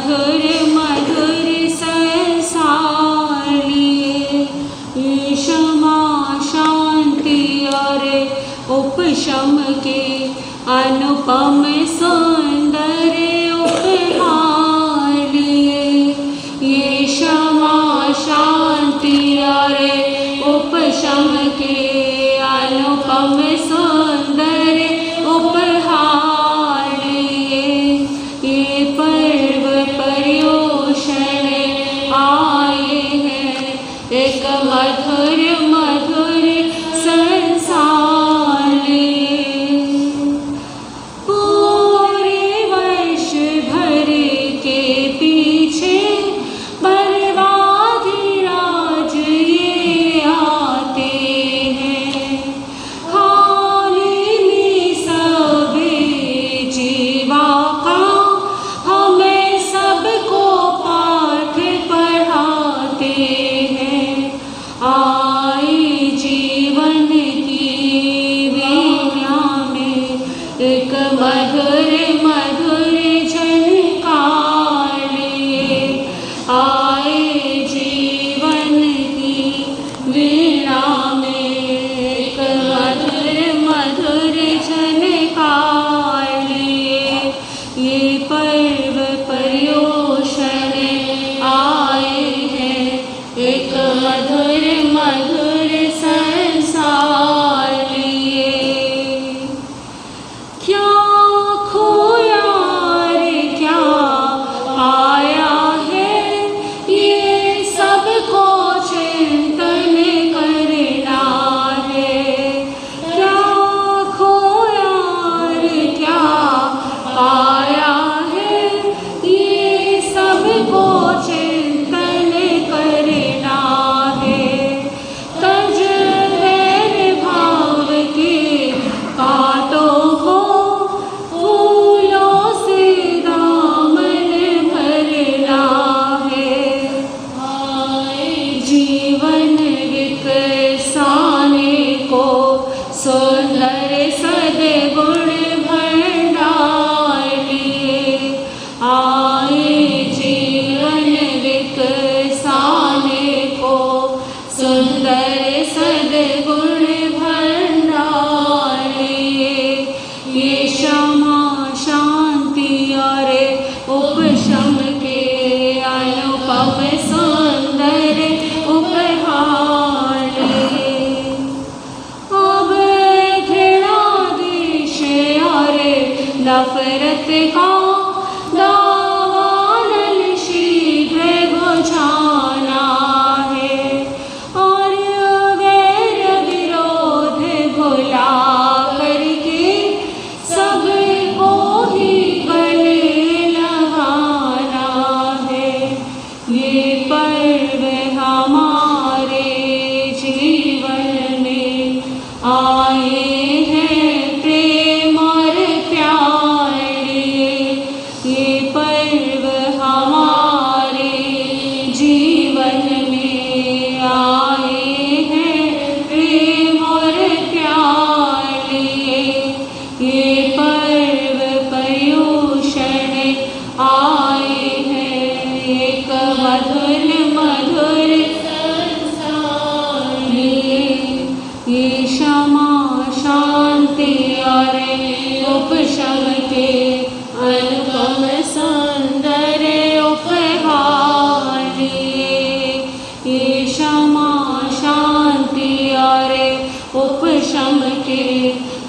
मधुर मधुर संसार लिए। क्षमा शांति और उपशम के अनुपम सौंदर्य उपहार लिए। ये क्षमा शांति और उपशम के अनुपम सौंदर्य उपहार लिए। ये पर्व पर्युषण आए हैं एक मधुर मधुर संसार लिए। पूरे वर्ष भर के पीछे बर्बादी राज ये आते हैं। खाने में सब जीवा का हमें सबको पाठ पढ़ाते हैं। आए जीवन की वीणा में एक मधुर मधुर झनकार लिए। आए जीवन की वीणा में एक मधुर मधुर झनकार लिए। ये पर्व पर्युषण आए हैं एक मधुर मधुर संसार लिए। क्या खोया रे क्या पाया है, ये सबको चिंतन करना है। क्या खोया रे क्या पाया है, ये सबको चिंतन करना है। तज वैर भाव के कांटों को फूलों से दामन भरना है। आए जीवन विकसाने को सुंदर सद्गुण भंडार लिए। आए जीवन विकसाने को सुंदर सद्गुण भंडार लिए। ये क्षमा शांति और उपशम के अनुपम सौंदर्य उपहार लिए। अब घृणा द्वेष और नफरत का दावानल शीघ्र बुझाना है। और वैर विरोध भुला करके सबको ही गले लगाना है। ये पर्व हमारे जीवन में आए हैं प्रेम और प्यार लिए। ये पर्व हमारे जीवन में आए हैं प्रेम और प्यार लिए। ये पर्व पर्युषण आए हैं एक मधुर मधुर संसार लिए। ये क्षमा शांति और उपशम के अनुपम सौंदर्य उपहार लिए। ये क्षमा शांति और उपशम के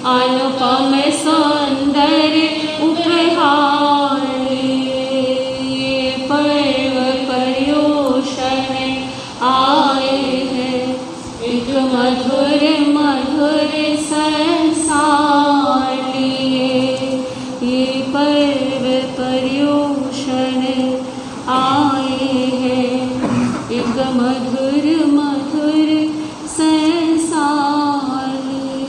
अनुपम सौंदर्य उपहार लिए। ये पर्व पर्युषण आए हैं एक मधुर मधुर संसार लिए। ये पर्व पर्युषण आए हैं एक मधुर मधुर संसार लिए।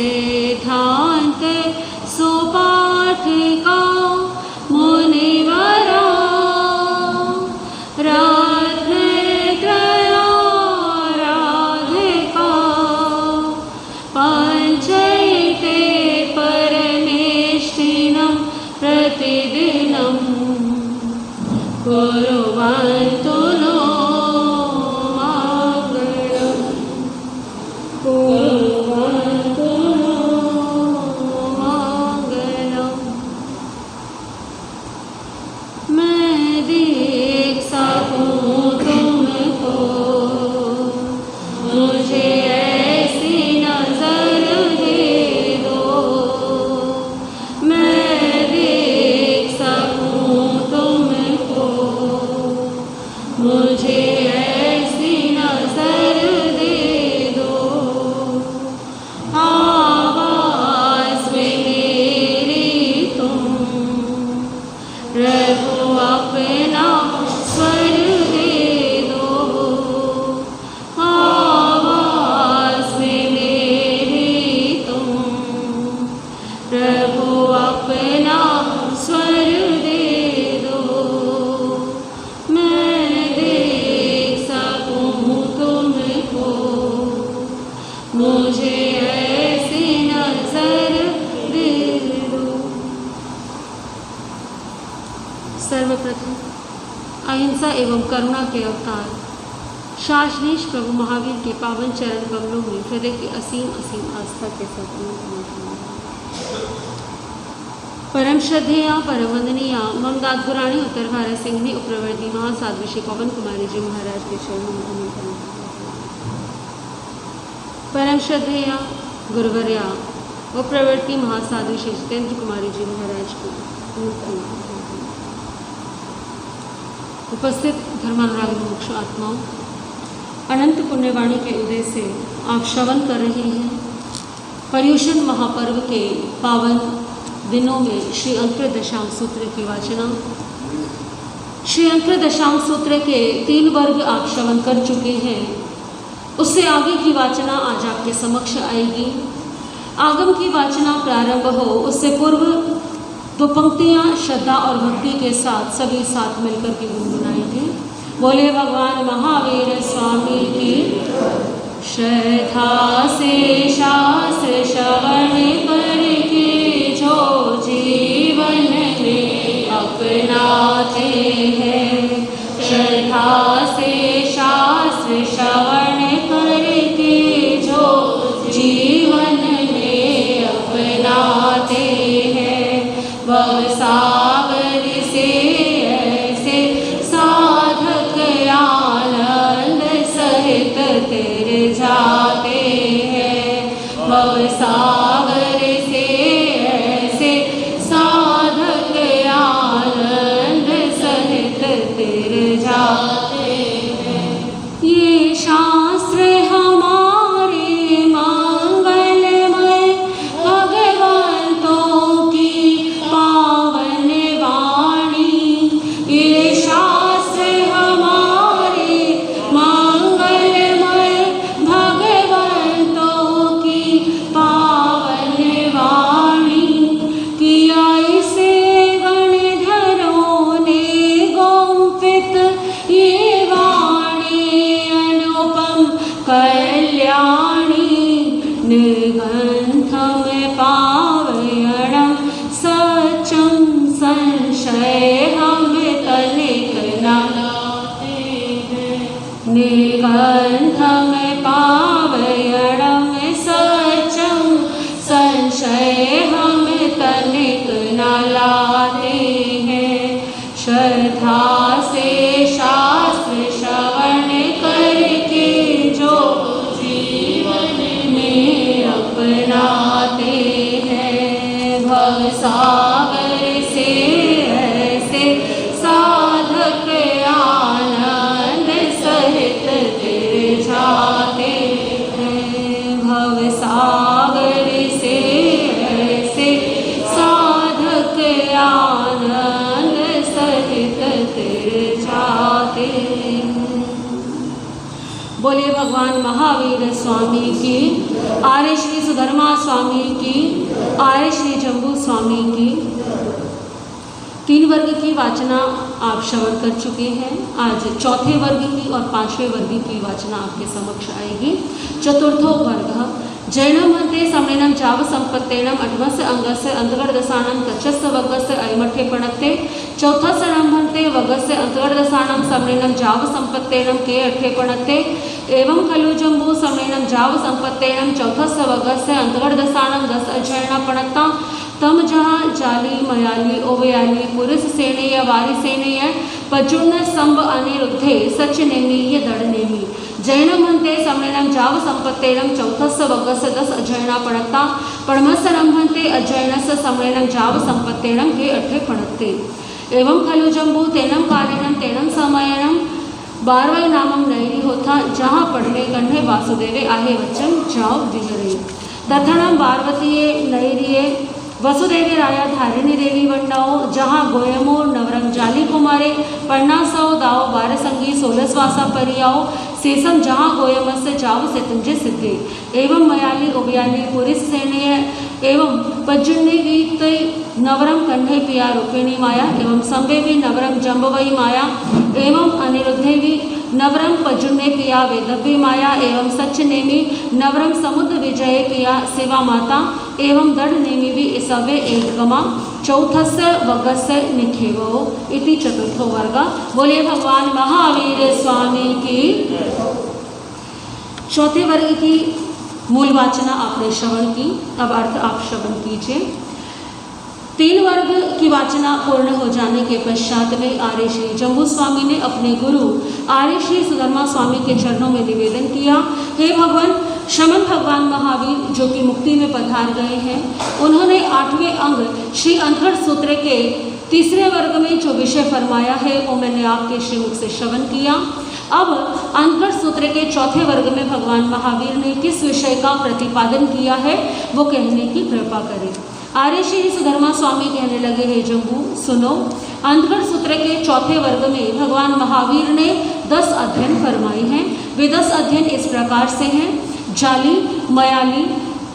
सिद्धांत सुपाठ का मुनिवरा राधिका पंचैते परमेष्ठिनं प्रतिदिनं कुर्वन्तु नो मङ्गलम् कुर्वन्तु नो मङ्गलम्। मैं देख सकूं तुमको, मुझे ऐसी नजर दे दो। मैं देख सकूं तुमको, मुझे ऐसी नजर दे दो। आवाज़ में मेरी तुम प्रभु अपना स्वर दे दो। आवाज़ में मेरी तुम प्रभु अपना स्वर दे दो। मैं देख सकूं तुमको, मुझे ऐसी नजर दे दो। सर्वप्रथम अहिंसा एवं करुणा के अवतार शासनीश प्रभु महावीर के पावन चरण कमलों में हृदय की असीम असीम आस्था के साथ परम श्रद्धेय परम वंदनीय ममदाधुराणी उत्तर भारत सिंघनी उप्रवर्ती महासाध्वी श्री पवन कुमारी जी महाराज के चरणों में नमन करना। परम श्रद्धेय गुरुवर्या उप्रवर्ती महासाध्वी श्री जितेंद्र कुमारी जी महाराज को उपस्थित धर्मानुरागी मोक्ष आत्माओं, अनंत पुण्यवाणी के उदय से आप श्रवण कर रहे हैं पर्युषण महापर्व के पावन दिनों में श्री अंकर दशांग सूत्र की वाचना। श्री अंकर दशांग सूत्र के 3 वर्ग आप श्रवण कर चुके हैं। उससे आगे की वाचना आज आपके समक्ष आएगी। आगम की वाचना प्रारंभ हो उससे पूर्व 2 पंक्तियाँ श्रद्धा और भक्ति के साथ सभी साथ मिलकर के गुनगुनाएंगे। बोले भगवान महावीर स्वामी की। श्रद्धा से शास्त्र श्रवण करके जो जीवन में अपनाते हैं, श्रद्धा से शास्त्र श्रवण करके जो जीवन में अपनाते हैं, वह सागर से ऐसे साधक आनंद सहित तर जाते हैं। वह सागर से ऐसे साधक आनंद सहित तर जाते हैं। ये शास्त्र हमारे मंगलमय भगवंतों की पावन वाणी। ये शास्त्र हमारे मंगलमय भगवंतों की पावन वाणी। किया इसे गणधरों ने गोपित, ये वाणी अनुपम कल्याणी। निर्गंथम पावयणं सचं संशय हम तनिक न लाते हैं। निर्गंथम पावयणं सचं संशय हम तनिक न लाते हैं। श्रद्धा से शास्त्र श्रवण करके जो जीवन में अपनाते हैं, भव सागर से ऐसे साधक आनंद सहित तर जाते हैं। भव सागर से ऐसे साधक आनंद सहित तर जाते हैं। बोलिए भगवान महावीर स्वामी की, आर्य श्री सुधर्मा स्वामी की, आर्य श्री जम्बू स्वामी की। 3 वर्ग की वाचना आप श्रवण कर चुके हैं। आज चौथे वर्ग की और 5वें वर्ग की वाचना आपके समक्ष आएगी। चतुर्थो वर्ग जैनम हंते सम्मेलनम जाव संपत्तेनम अठमस्य अंगस्य अंतर्गतसानम कच्छस्य वग्गस्य ऐमठ्ये पणत्ते चौथस्य रंभन्ते वग्गस्य अंतर्गतसानम सम्मेलनम जाव संपत्तेनम के अठ्ये पणत्ते एवं खलु जम्बू सम्मेलनम जाव संपत्तेनम चौथस्य वग्गस्य अंतर्गतसानम 10 अजैना पणत्ता तम जहाँ जाली मयाली ओवयाली पुरुष सेनेय वारी सेनेय पजुर्ण संभ अनिरुद्धे सच नेमी ये दड़ नेमी जैनम हंते सम्मेलनम जाव संपत्तेनम चौथस्य वग्गस्य 10 अजैना पणत्ता पणमस्य रंभन्ते अजैनस्य सम्मेलनम जाव संपत्तेनम के अठ्ये पणत्ते एवं खलु जम्बू तेनम कालेनम तेनम समयनम 12वें नामम नैरी होता जहाँ पढ़ने गण्हे वासुदेवे आहे वचन जाओ विहरे तथणम पार्वतीये नैरिये वसुदेवी राया धारिणी देवी वंडाओ जहाँ गोयमो नवरंग जाली कुमारे पन्नासौ दाओ 12 संगी 16 स्वासा परियाओ शेषम जहाँ गोयमस्य जाव से तुंजे सिद्धे एवं मयाली उबयाली पुरिस सेनेय एवं पज्जुन्नी वीत नवरम कन्हे पिया रूपिणी माया एवं संवेवी नवरम जम्बवई माया एवं अनिरुद्धेवी नवरम पजुन्ने पिया वेदव्य माया एवं सच नेमी नवरम समुद्र विजय पिया शिवा माता एवं दढ़ नेमी भी इसवे एकगमा चौथस्य वग्गस्य निखेवो इति चतुर्थो वर्ग। बोलिए भगवान महावीर स्वामी की। चौथे वर्ग की मूल वाचना आपने श्रवण की, अब अर्थ आप श्रवण कीजिए। 3 वर्ग की वाचना पूर्ण हो जाने के पश्चात में आर्य श्री जम्बू स्वामी ने अपने गुरु आर्य श्री सुधर्मा स्वामी के चरणों में निवेदन किया, हे भगवान शमन भगवान महावीर जो कि मुक्ति में पधार गए हैं, उन्होंने 8वें अंग श्री अंतगढ़ सूत्र के 3रे वर्ग में जो विषय फरमाया है वो मैंने आपके श्रीमुख से श्रवण किया। अब अंतगढ़ सूत्र के 4थे वर्ग में भगवान महावीर ने किस विषय का प्रतिपादन किया है वो कहने की कृपा करें। आर्य श्री सुधर्मा स्वामी कहने लगे, हे जम्बू सुनो, अंतगढ़ सूत्र के 4थे वर्ग में भगवान महावीर ने 10 अध्ययन फरमाए हैं। वे 10 अध्ययन इस प्रकार से हैं: जाली, मयाली,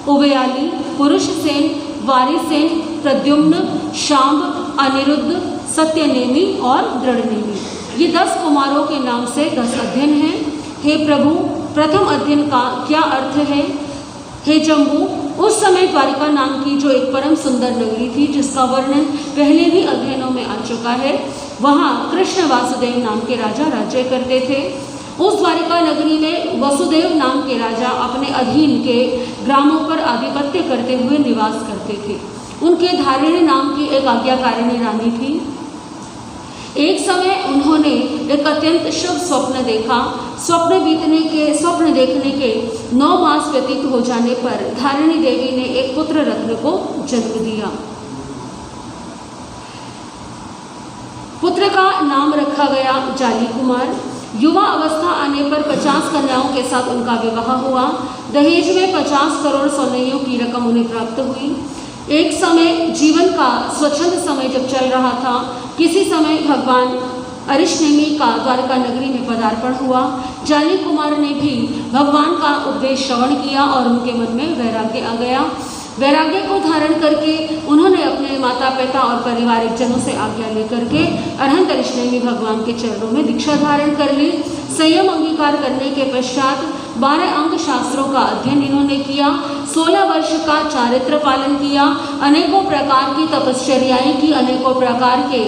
उभयाली, पुरुष सेन, वारी सेन, प्रद्युम्न, शांब, अनिरुद्ध, सत्यनेमी और दृढ़नेमी। ये 10 कुमारों के नाम से 10 अध्ययन हैं। हे प्रभु, प्रथम अध्ययन का क्या अर्थ है? हे जम्बू, उस समय द्वारिका नाम की जो एक परम सुंदर नगरी थी जिसका वर्णन पहले भी अध्ययनों में आ चुका है, वहाँ कृष्ण वासुदेव नाम के राजा राज्य करते थे। उस द्वारिका नगरी में वसुदेव नाम के राजा अपने अधीन के ग्रामों पर आधिपत्य करते हुए निवास करते थे। उनके धारिणी नाम की एक आज्ञाकारिणी रानी थी। एक समय उन्होंने एक अत्यंत शुभ स्वप्न देखा। स्वप्न देखने के 9 मास व्यतीत हो जाने पर धारिणी देवी ने एक पुत्र रत्न को जन्म दिया। पुत्र का नाम रखा गया जाली कुमार। युवा अवस्था आने पर 50 कन्याओं के साथ उनका विवाह हुआ। दहेज में 50 करोड़ सोनइयों की रकम उन्हें प्राप्त हुई। एक समय जीवन का स्वच्छंद समय जब चल रहा था, किसी समय भगवान अरिष्नेमी का द्वारका नगरी में पदार्पण हुआ। जाली कुमार ने भी भगवान का उपदेश श्रवण किया और उनके मन में वैराग्य आ गया। वैराग्य को धारण करके उन्होंने अपने माता पिता और पारिवारिक जनों से आज्ञा लेकर के अरहंत अरिष्नेमी भगवान के चरणों में दीक्षा धारण कर ली। संयम अंगीकार करने के पश्चात 12 अंग शास्त्रों का अध्ययन इन्होंने किया। 16 वर्ष का चारित्र पालन किया। अनेकों प्रकार की तपश्चर्याएं की। अनेकों प्रकार के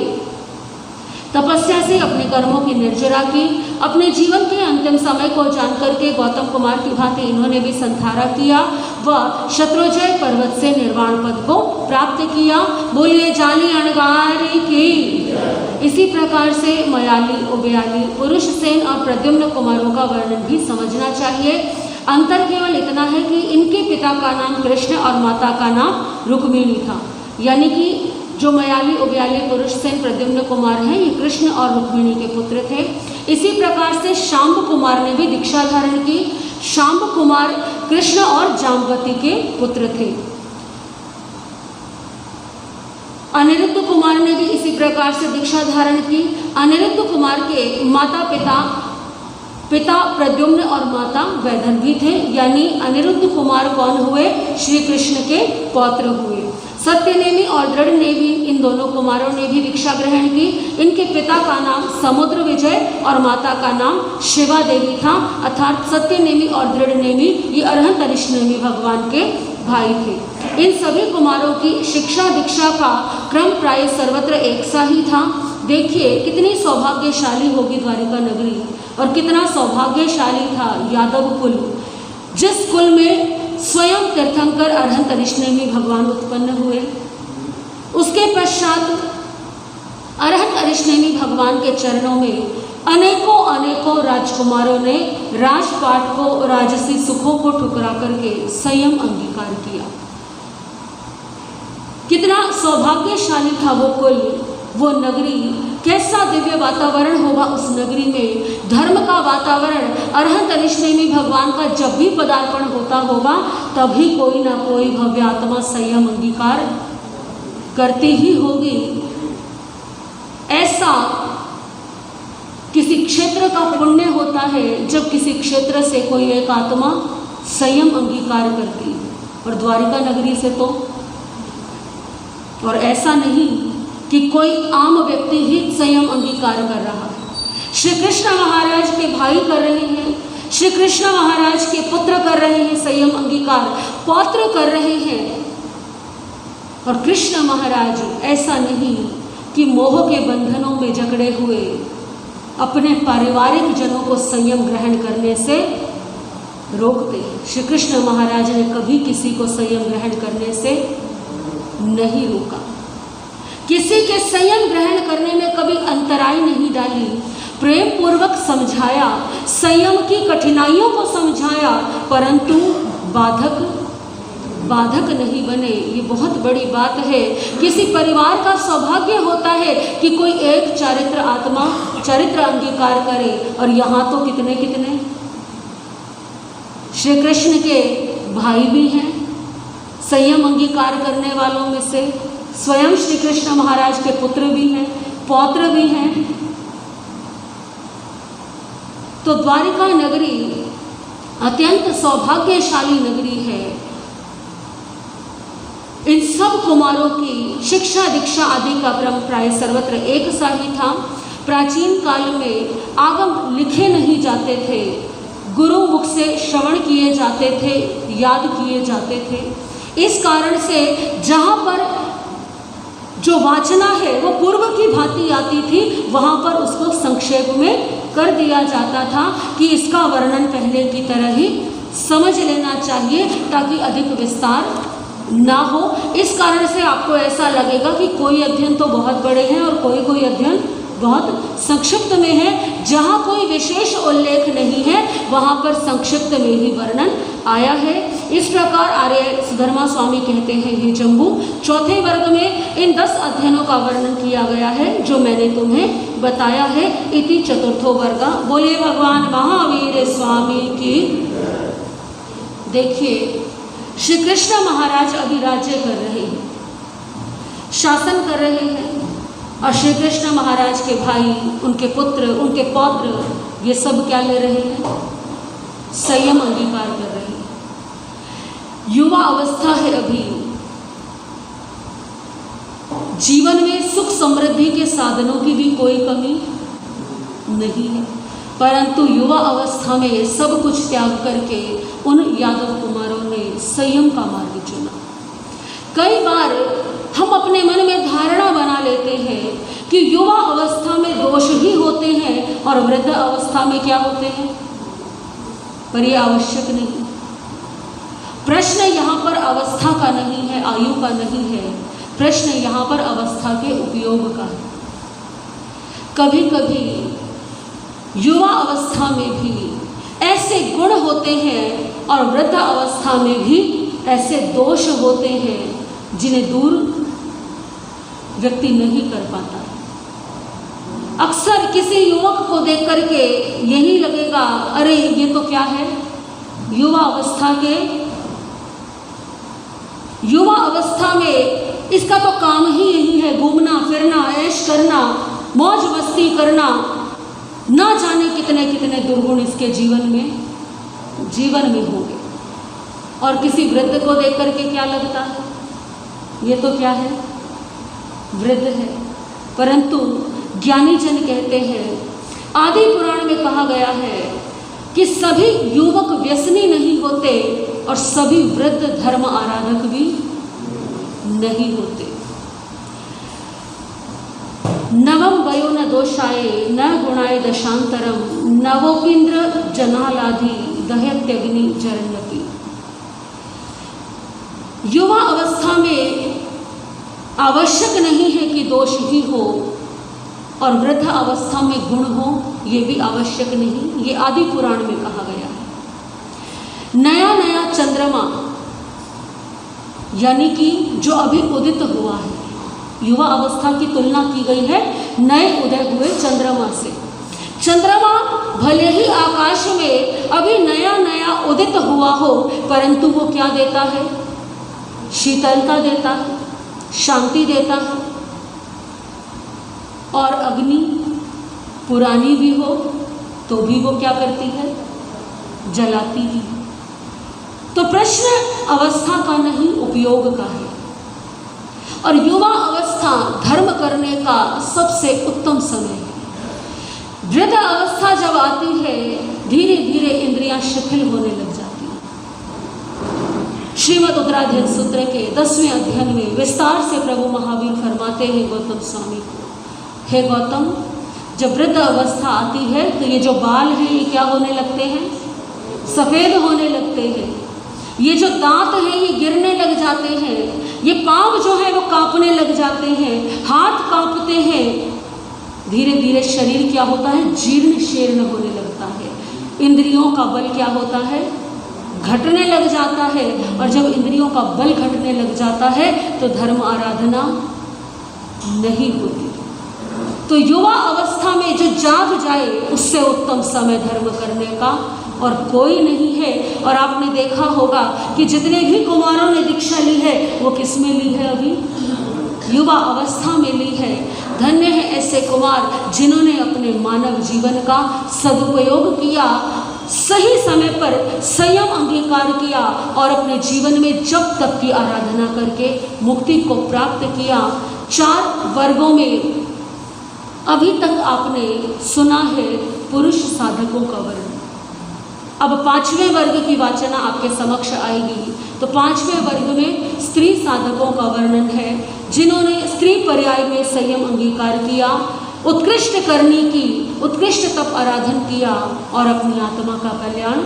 तपस्या से अपने कर्मों की निर्जरा की। अपने जीवन के अंतिम समय को जानकर के गौतम कुमार की भांति इन्होंने भी संधारा किया व शत्रुंजय पर्वत से निर्वाण पद को प्राप्त किया। बोलिए जाली अणगारी की। इसी प्रकार से मयाली, उबयाली, पुरुष सेन और प्रद्युम्न कुमारों का वर्णन भी समझना चाहिए। अंतर केवल इतना है कि इनके पिता का नाम कृष्ण और माता का नाम रुक्मिणी था। यानी कि जो मयाली, उबयाली, पुरुष सेन, प्रद्युम्न कुमार हैं, ये कृष्ण और रुक्मिणी के पुत्र थे। इसी प्रकार से शांब कुमार ने भी दीक्षा धारण की। शांब कुमार कृष्ण और जाम्बवती के पुत्र थे। अनिरुद्ध कुमार ने भी इसी प्रकार से दीक्षा धारण की। अनिरुद्ध कुमार के माता पिता पिता प्रद्युम्न और माता वैदर्भी थे, यानी अनिरुद्ध कुमार कौन हुए? श्री कृष्ण के पौत्र हुए। सत्यनेमी और दृढ़ नेमी, इन दोनों कुमारों ने भी दीक्षा ग्रहण की। इनके पिता का नाम समुद्र विजय और माता का नाम शिवा देवी था, अर्थात सत्यनेमी और दृढ़ नेमी ये अरहंत अरिष्टनेमी भगवान के भाई थे। इन सभी कुमारों की शिक्षा दीक्षा का क्रम प्राय सर्वत्र एक सा ही था। देखिए कितनी सौभाग्यशाली होगी द्वारिका नगरी, और कितना सौभाग्यशाली था यादव कुल, जिस कुल में स्वयं तीर्थंकर अरहंत अरिष्टनेमी भगवान उत्पन्न हुए। उसके पश्चात अरहंत अरिष्टनेमी भगवान के चरणों में अनेकों राजकुमारों ने राजपाट को, राजसी सुखों को ठुकरा करके संयम अंगीकार किया। कितना सौभाग्यशाली था वो कुल, वो नगरी, कैसा दिव्य वातावरण होगा उस नगरी में। धर्म का वातावरण, अरहंत अरिष्टनेमी भगवान का जब भी पदार्पण होता होगा तभी कोई ना कोई भव्य आत्मा संयम अंगीकार करती ही होगी। ऐसा किसी क्षेत्र का पुण्य होता है जब किसी क्षेत्र से कोई एक आत्मा संयम अंगीकार करती, और द्वारिका नगरी से तो, और ऐसा नहीं कि कोई आम व्यक्ति ही संयम अंगीकार कर रहा है। श्री कृष्ण महाराज के भाई कर रहे हैं, श्री कृष्ण महाराज के पुत्र कर रहे हैं संयम अंगीकार, पौत्र कर रहे हैं। और कृष्ण महाराज ऐसा नहीं कि मोह के बंधनों में जकड़े हुए अपने पारिवारिक जनों को संयम ग्रहण करने से रोकते। श्री कृष्ण महाराज ने कभी किसी को संयम ग्रहण करने से नहीं रोका, किसी के संयम ग्रहण करने में कभी अंतराय नहीं डाली, प्रेम पूर्वक समझाया, संयम की कठिनाइयों को समझाया, परंतु बाधक नहीं बने। ये बहुत बड़ी बात है। किसी परिवार का सौभाग्य होता है कि कोई एक चारित्र आत्मा चरित्र अंगीकार करे, और यहाँ तो कितने कितने श्री कृष्ण के भाई भी हैं संयम अंगीकार करने वालों में से, स्वयं श्री कृष्ण महाराज के पुत्र भी हैं, पौत्र भी हैं। तो द्वारिका नगरी अत्यंत सौभाग्यशाली नगरी है। इन सब कुमारों की शिक्षा दीक्षा आदि का क्रम प्राय सर्वत्र एक सा ही था। प्राचीन काल में आगम लिखे नहीं जाते थे, गुरु मुख से श्रवण किए जाते थे, याद किए जाते थे। इस कारण से जहाँ पर जो वाचना है वो पूर्व की भांति आती थी, वहाँ पर उसको संक्षेप में कर दिया जाता था कि इसका वर्णन पहले की तरह ही समझ लेना चाहिए ताकि अधिक विस्तार ना हो। इस कारण से आपको ऐसा लगेगा कि कोई अध्ययन तो बहुत बड़े हैं और कोई अध्ययन बहुत संक्षिप्त में है। जहाँ कोई विशेष उल्लेख नहीं है वहाँ पर संक्षिप्त में ही वर्णन आया है। इस प्रकार आर्य सुधर्मा स्वामी कहते हैं, हे जम्बू, चौथे वर्ग में इन 10 अध्ययनों का वर्णन किया गया है जो मैंने तुम्हें बताया है। इति चतुर्थो वर्ग। बोले भगवान महावीर स्वामी की। देखिए श्री कृष्ण महाराज अभी राज्य कर रहे हैं, शासन कर रहे हैं, और श्री कृष्ण महाराज के भाई, उनके पुत्र, उनके पौत्र, ये सब क्या ले रहे हैं? संयम अंगीकार कर रहे हैं। युवा अवस्था है अभी, जीवन में सुख समृद्धि के साधनों की भी कोई कमी नहीं है, परंतु युवा अवस्था में ये सब कुछ त्याग करके उन यादव कुमारों ने संयम का मार्ग चुना। कई बार हम अपने मन में धारणा बना लेते हैं कि युवा अवस्था में दोष ही होते हैं और वृद्ध अवस्था में क्या होते हैं, पर यह आवश्यक नहीं। प्रश्न यहाँ पर अवस्था का नहीं है, आयु का नहीं है, प्रश्न यहाँ पर अवस्था के उपयोग का है। कभी कभी युवा अवस्था में भी ऐसे गुण होते हैं और वृद्ध अवस्था में भी ऐसे दोष होते हैं जिन्हें दूर व्यक्ति नहीं कर पाता। अक्सर किसी युवक को देख करके यही लगेगा, अरे ये तो क्या है, युवा अवस्था में इसका तो काम ही यही है, घूमना फिरना, ऐश करना, मौज मस्ती करना, ना जाने कितने कितने कितने दुर्गुण इसके जीवन में होंगे। और किसी वृद्ध को देख करके क्या लगता है, ये तो क्या है, वृद्ध है। परंतु ज्ञानी जन कहते हैं, आदि पुराण में कहा गया है कि सभी युवक व्यसनी नहीं होते और सभी वृद्ध धर्म आराधक भी नहीं होते। नवम वयो न दोषाय न गुणाय दशांतरम नवोपींद्र जनालाधि दहत्यग्नि जरन्नति। युवा अवस्था में आवश्यक नहीं है कि दोष ही हो और वृद्ध अवस्था में गुण हो, ये भी आवश्यक नहीं। ये आदि पुराण में कहा गया है। नया नया चंद्रमा यानी कि जो अभी उदित हुआ है, युवा अवस्था की तुलना की गई है नए उदय हुए चंद्रमा से। चंद्रमा भले ही आकाश में अभी नया नया उदित हुआ हो, परंतु वो क्या देता है, शीतलता देता है, शांति देता है। और अग्नि पुरानी भी हो तो भी वो क्या करती है, जलाती ही। तो प्रश्न अवस्था का नहीं, उपयोग का है। और युवा अवस्था धर्म करने का सबसे उत्तम समय है। वृद्ध अवस्था जब आती है, धीरे धीरे इंद्रियां शिथिल होने लग जाती हैं। श्रीमद् उत्तराध्ययन सूत्र के 10वें अध्ययन में विस्तार से प्रभु महावीर फरमाते हैं गौतम स्वामी को, हे गौतम, जब वृद्ध अवस्था आती है तो ये जो बाल हैं ये क्या होने लगते हैं, सफ़ेद होने लगते हैं। ये जो दांत हैं ये गिरने लग जाते हैं। ये पाँव जो है वो कांपने लग जाते हैं, हाथ कांपते हैं। धीरे धीरे शरीर क्या होता है, जीर्ण शीर्ण होने लगता है। इंद्रियों का बल क्या होता है, घटने लग जाता है। और जब इंद्रियों का बल घटने लग जाता है तो धर्म आराधना नहीं होती। तो युवा अवस्था में जो जाग जाए उससे उत्तम समय धर्म करने का और कोई नहीं है। और आपने देखा होगा कि जितने भी कुमारों ने दीक्षा ली है वो किस में ली है, अभी युवा अवस्था में ली है। धन्य है ऐसे कुमार जिन्होंने अपने मानव जीवन का सदुपयोग किया, सही समय पर संयम अंगीकार किया और अपने जीवन में जप तप की आराधना करके मुक्ति को प्राप्त किया। 4 वर्गों में अभी तक आपने सुना है पुरुष साधकों का वर्णन। अब 5वें वर्ग की वाचना आपके समक्ष आएगी। तो 5वें वर्ग में स्त्री साधकों का वर्णन है, जिन्होंने स्त्री पर्याय में संयम अंगीकार किया, उत्कृष्ट करनी की, उत्कृष्ट तप आराधन किया और अपनी आत्मा का कल्याण,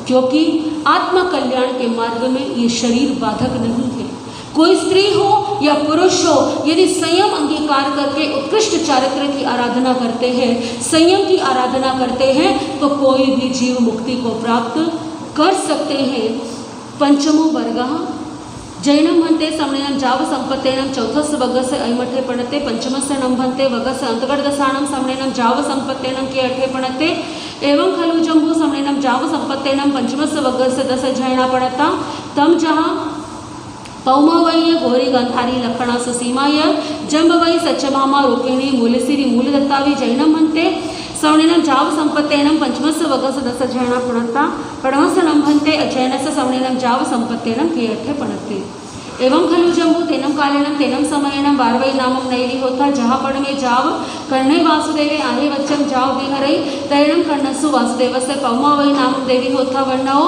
क्योंकि आत्मा कल्याण के मार्ग में ये शरीर बाधक नहीं है। कोई स्त्री हो या पुरुष हो, यदि संयम अंगीकार करके उत्कृष्ट चारित्र की आराधना करते हैं, संयम की आराधना करते हैं, तो कोई भी जीव मुक्ति को प्राप्त कर सकते हैं। 5मो वर्ग जैनम भन्ते समयम जाव संपत्तेनम चौथस्य वर्गस्य ऐमठे पणते पंचमस्य नम भन्ते वर्गस्य अंतर्गतसानम समयम जाव संपत्तेनम के अठे पणते एवं खलु जम्बू समयम जाव संपत्तेनम पंचमस्य वर्गस्य 10 जैना पणता तम जहाँ पौमावय्य गौरी गंधारी लक्षणा सुसीमाय जंब वै सच्चभामा रूपिणी मूलसिरी मूलदत्तावी जैनम भन्ते सवर्णिनं जाव संपत्तेनं पंचमस्य वर्गस्य 10 जैना पणता पणमस्य नम भन्ते अजैनस्य सवर्णिनं जाव संपत्तेनं के अर्थे पणते एवं खलु जम्बू तेनम कालेनम तेनम समयनम बारवई नामम नैवी होता जहाँ पड़ में जाव कर्णे वासुदेवे आहे वच्चम जाव विहरई तैनम कर्णसु वासुदेवस्य पौमावई नामम देवी होता वर्णो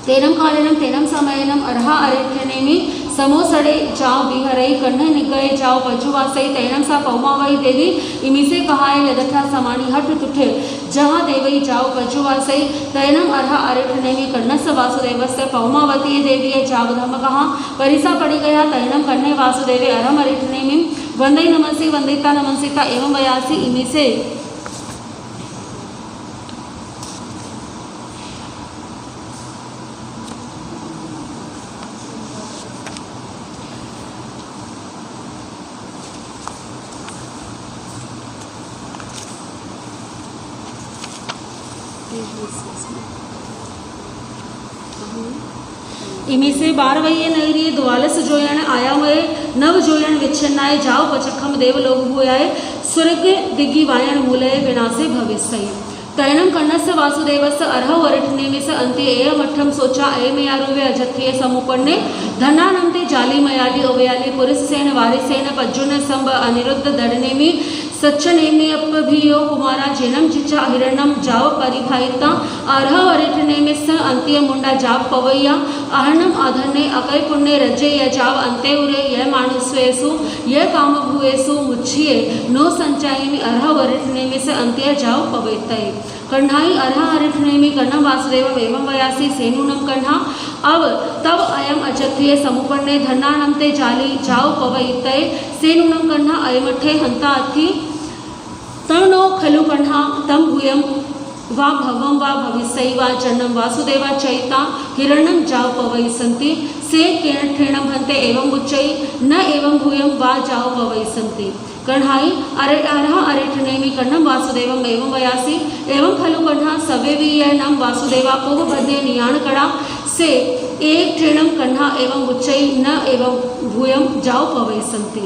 तेनम कालेनम तेनम समयनम अर्हा अरेठनेमि समोसड़े जाव बिहरई कन्ह निगये जाव पजुवासई तैनम सा पौमावई देवी इमिसे कहाय लदथा समानी हट तुठे जहाँ देवई जाव पजुवासई तैनम अर्हा अरेठनेमि कन्नस वासुदेवस्य पौमावती देवी जाव धम कहा परिसा पड़ी गया तैनम कन्हे वासुदेवे अरम अरेठनेमि वंदई नमसी वंदिता नमसिता एवं वयासी इमिसे इमी से 12 वही नैरी द्वालस जोयण आया हुए नव जोयण विच्छिन्नाय जाओ पचखम देवलोक भूयाय स्वर्ग दिग्गी वायण मूलय विनाशे भविष्य तैनम कर्णस्य वासुदेवस्य अर्ह वरिठनेमिस अन्ते एयमठम सोचा एमयारुवे अजत्ये समुपन्ने धनानंते जाली मयाली ओवयाली पुरुषसेन वारिसेन पज्जुन संब अनिरुद्ध दडनेमि सच्चनेमि अपभियो कुमारा जेनम चिचा हिरणम जाव परिभायिता अर्ह वरिठनेमिस अन्त्य मुंडा जाव पवैया आहनम आधने अकय पुण्य रज्जे य जाव अन्ते उरे य मानुस्वेसु य काम भुवेसु मुच्छिये नो संचायिमि अर्ह वरिठनेमिस अन्त्य जाव पवैतये कण्हाई अर्ह हरिठनेमि कर्णम वासुदेवम एवं वयासी सेनूनम कण्हा अब तब अयम अजत्ये समुपन्ने धन्नानंते जाली जाओ पवैतये सेनूनम कण्हा अयमठे हंता अथि तम नो खलु कण्हा तम भूयम वा भवम वा भविष्य वा जन्म वासुदेवा चैता हिरणम जाव पवै सन्ति से केणठेणम हन्ते एवं उच्चै न एवं भूयम वा जाव पवै सन्ति कण्हाई अर्ह अरिठनेमि कर्णम वासुदेवम एवं वयासी एवं खलु कण्हा सवेवीयनम वासुदेवा पोह बध्ये नियाण कड़ा से एक ठेणम कण्हा एवं उच्चै न एवं भूयम जाव पवै सन्ति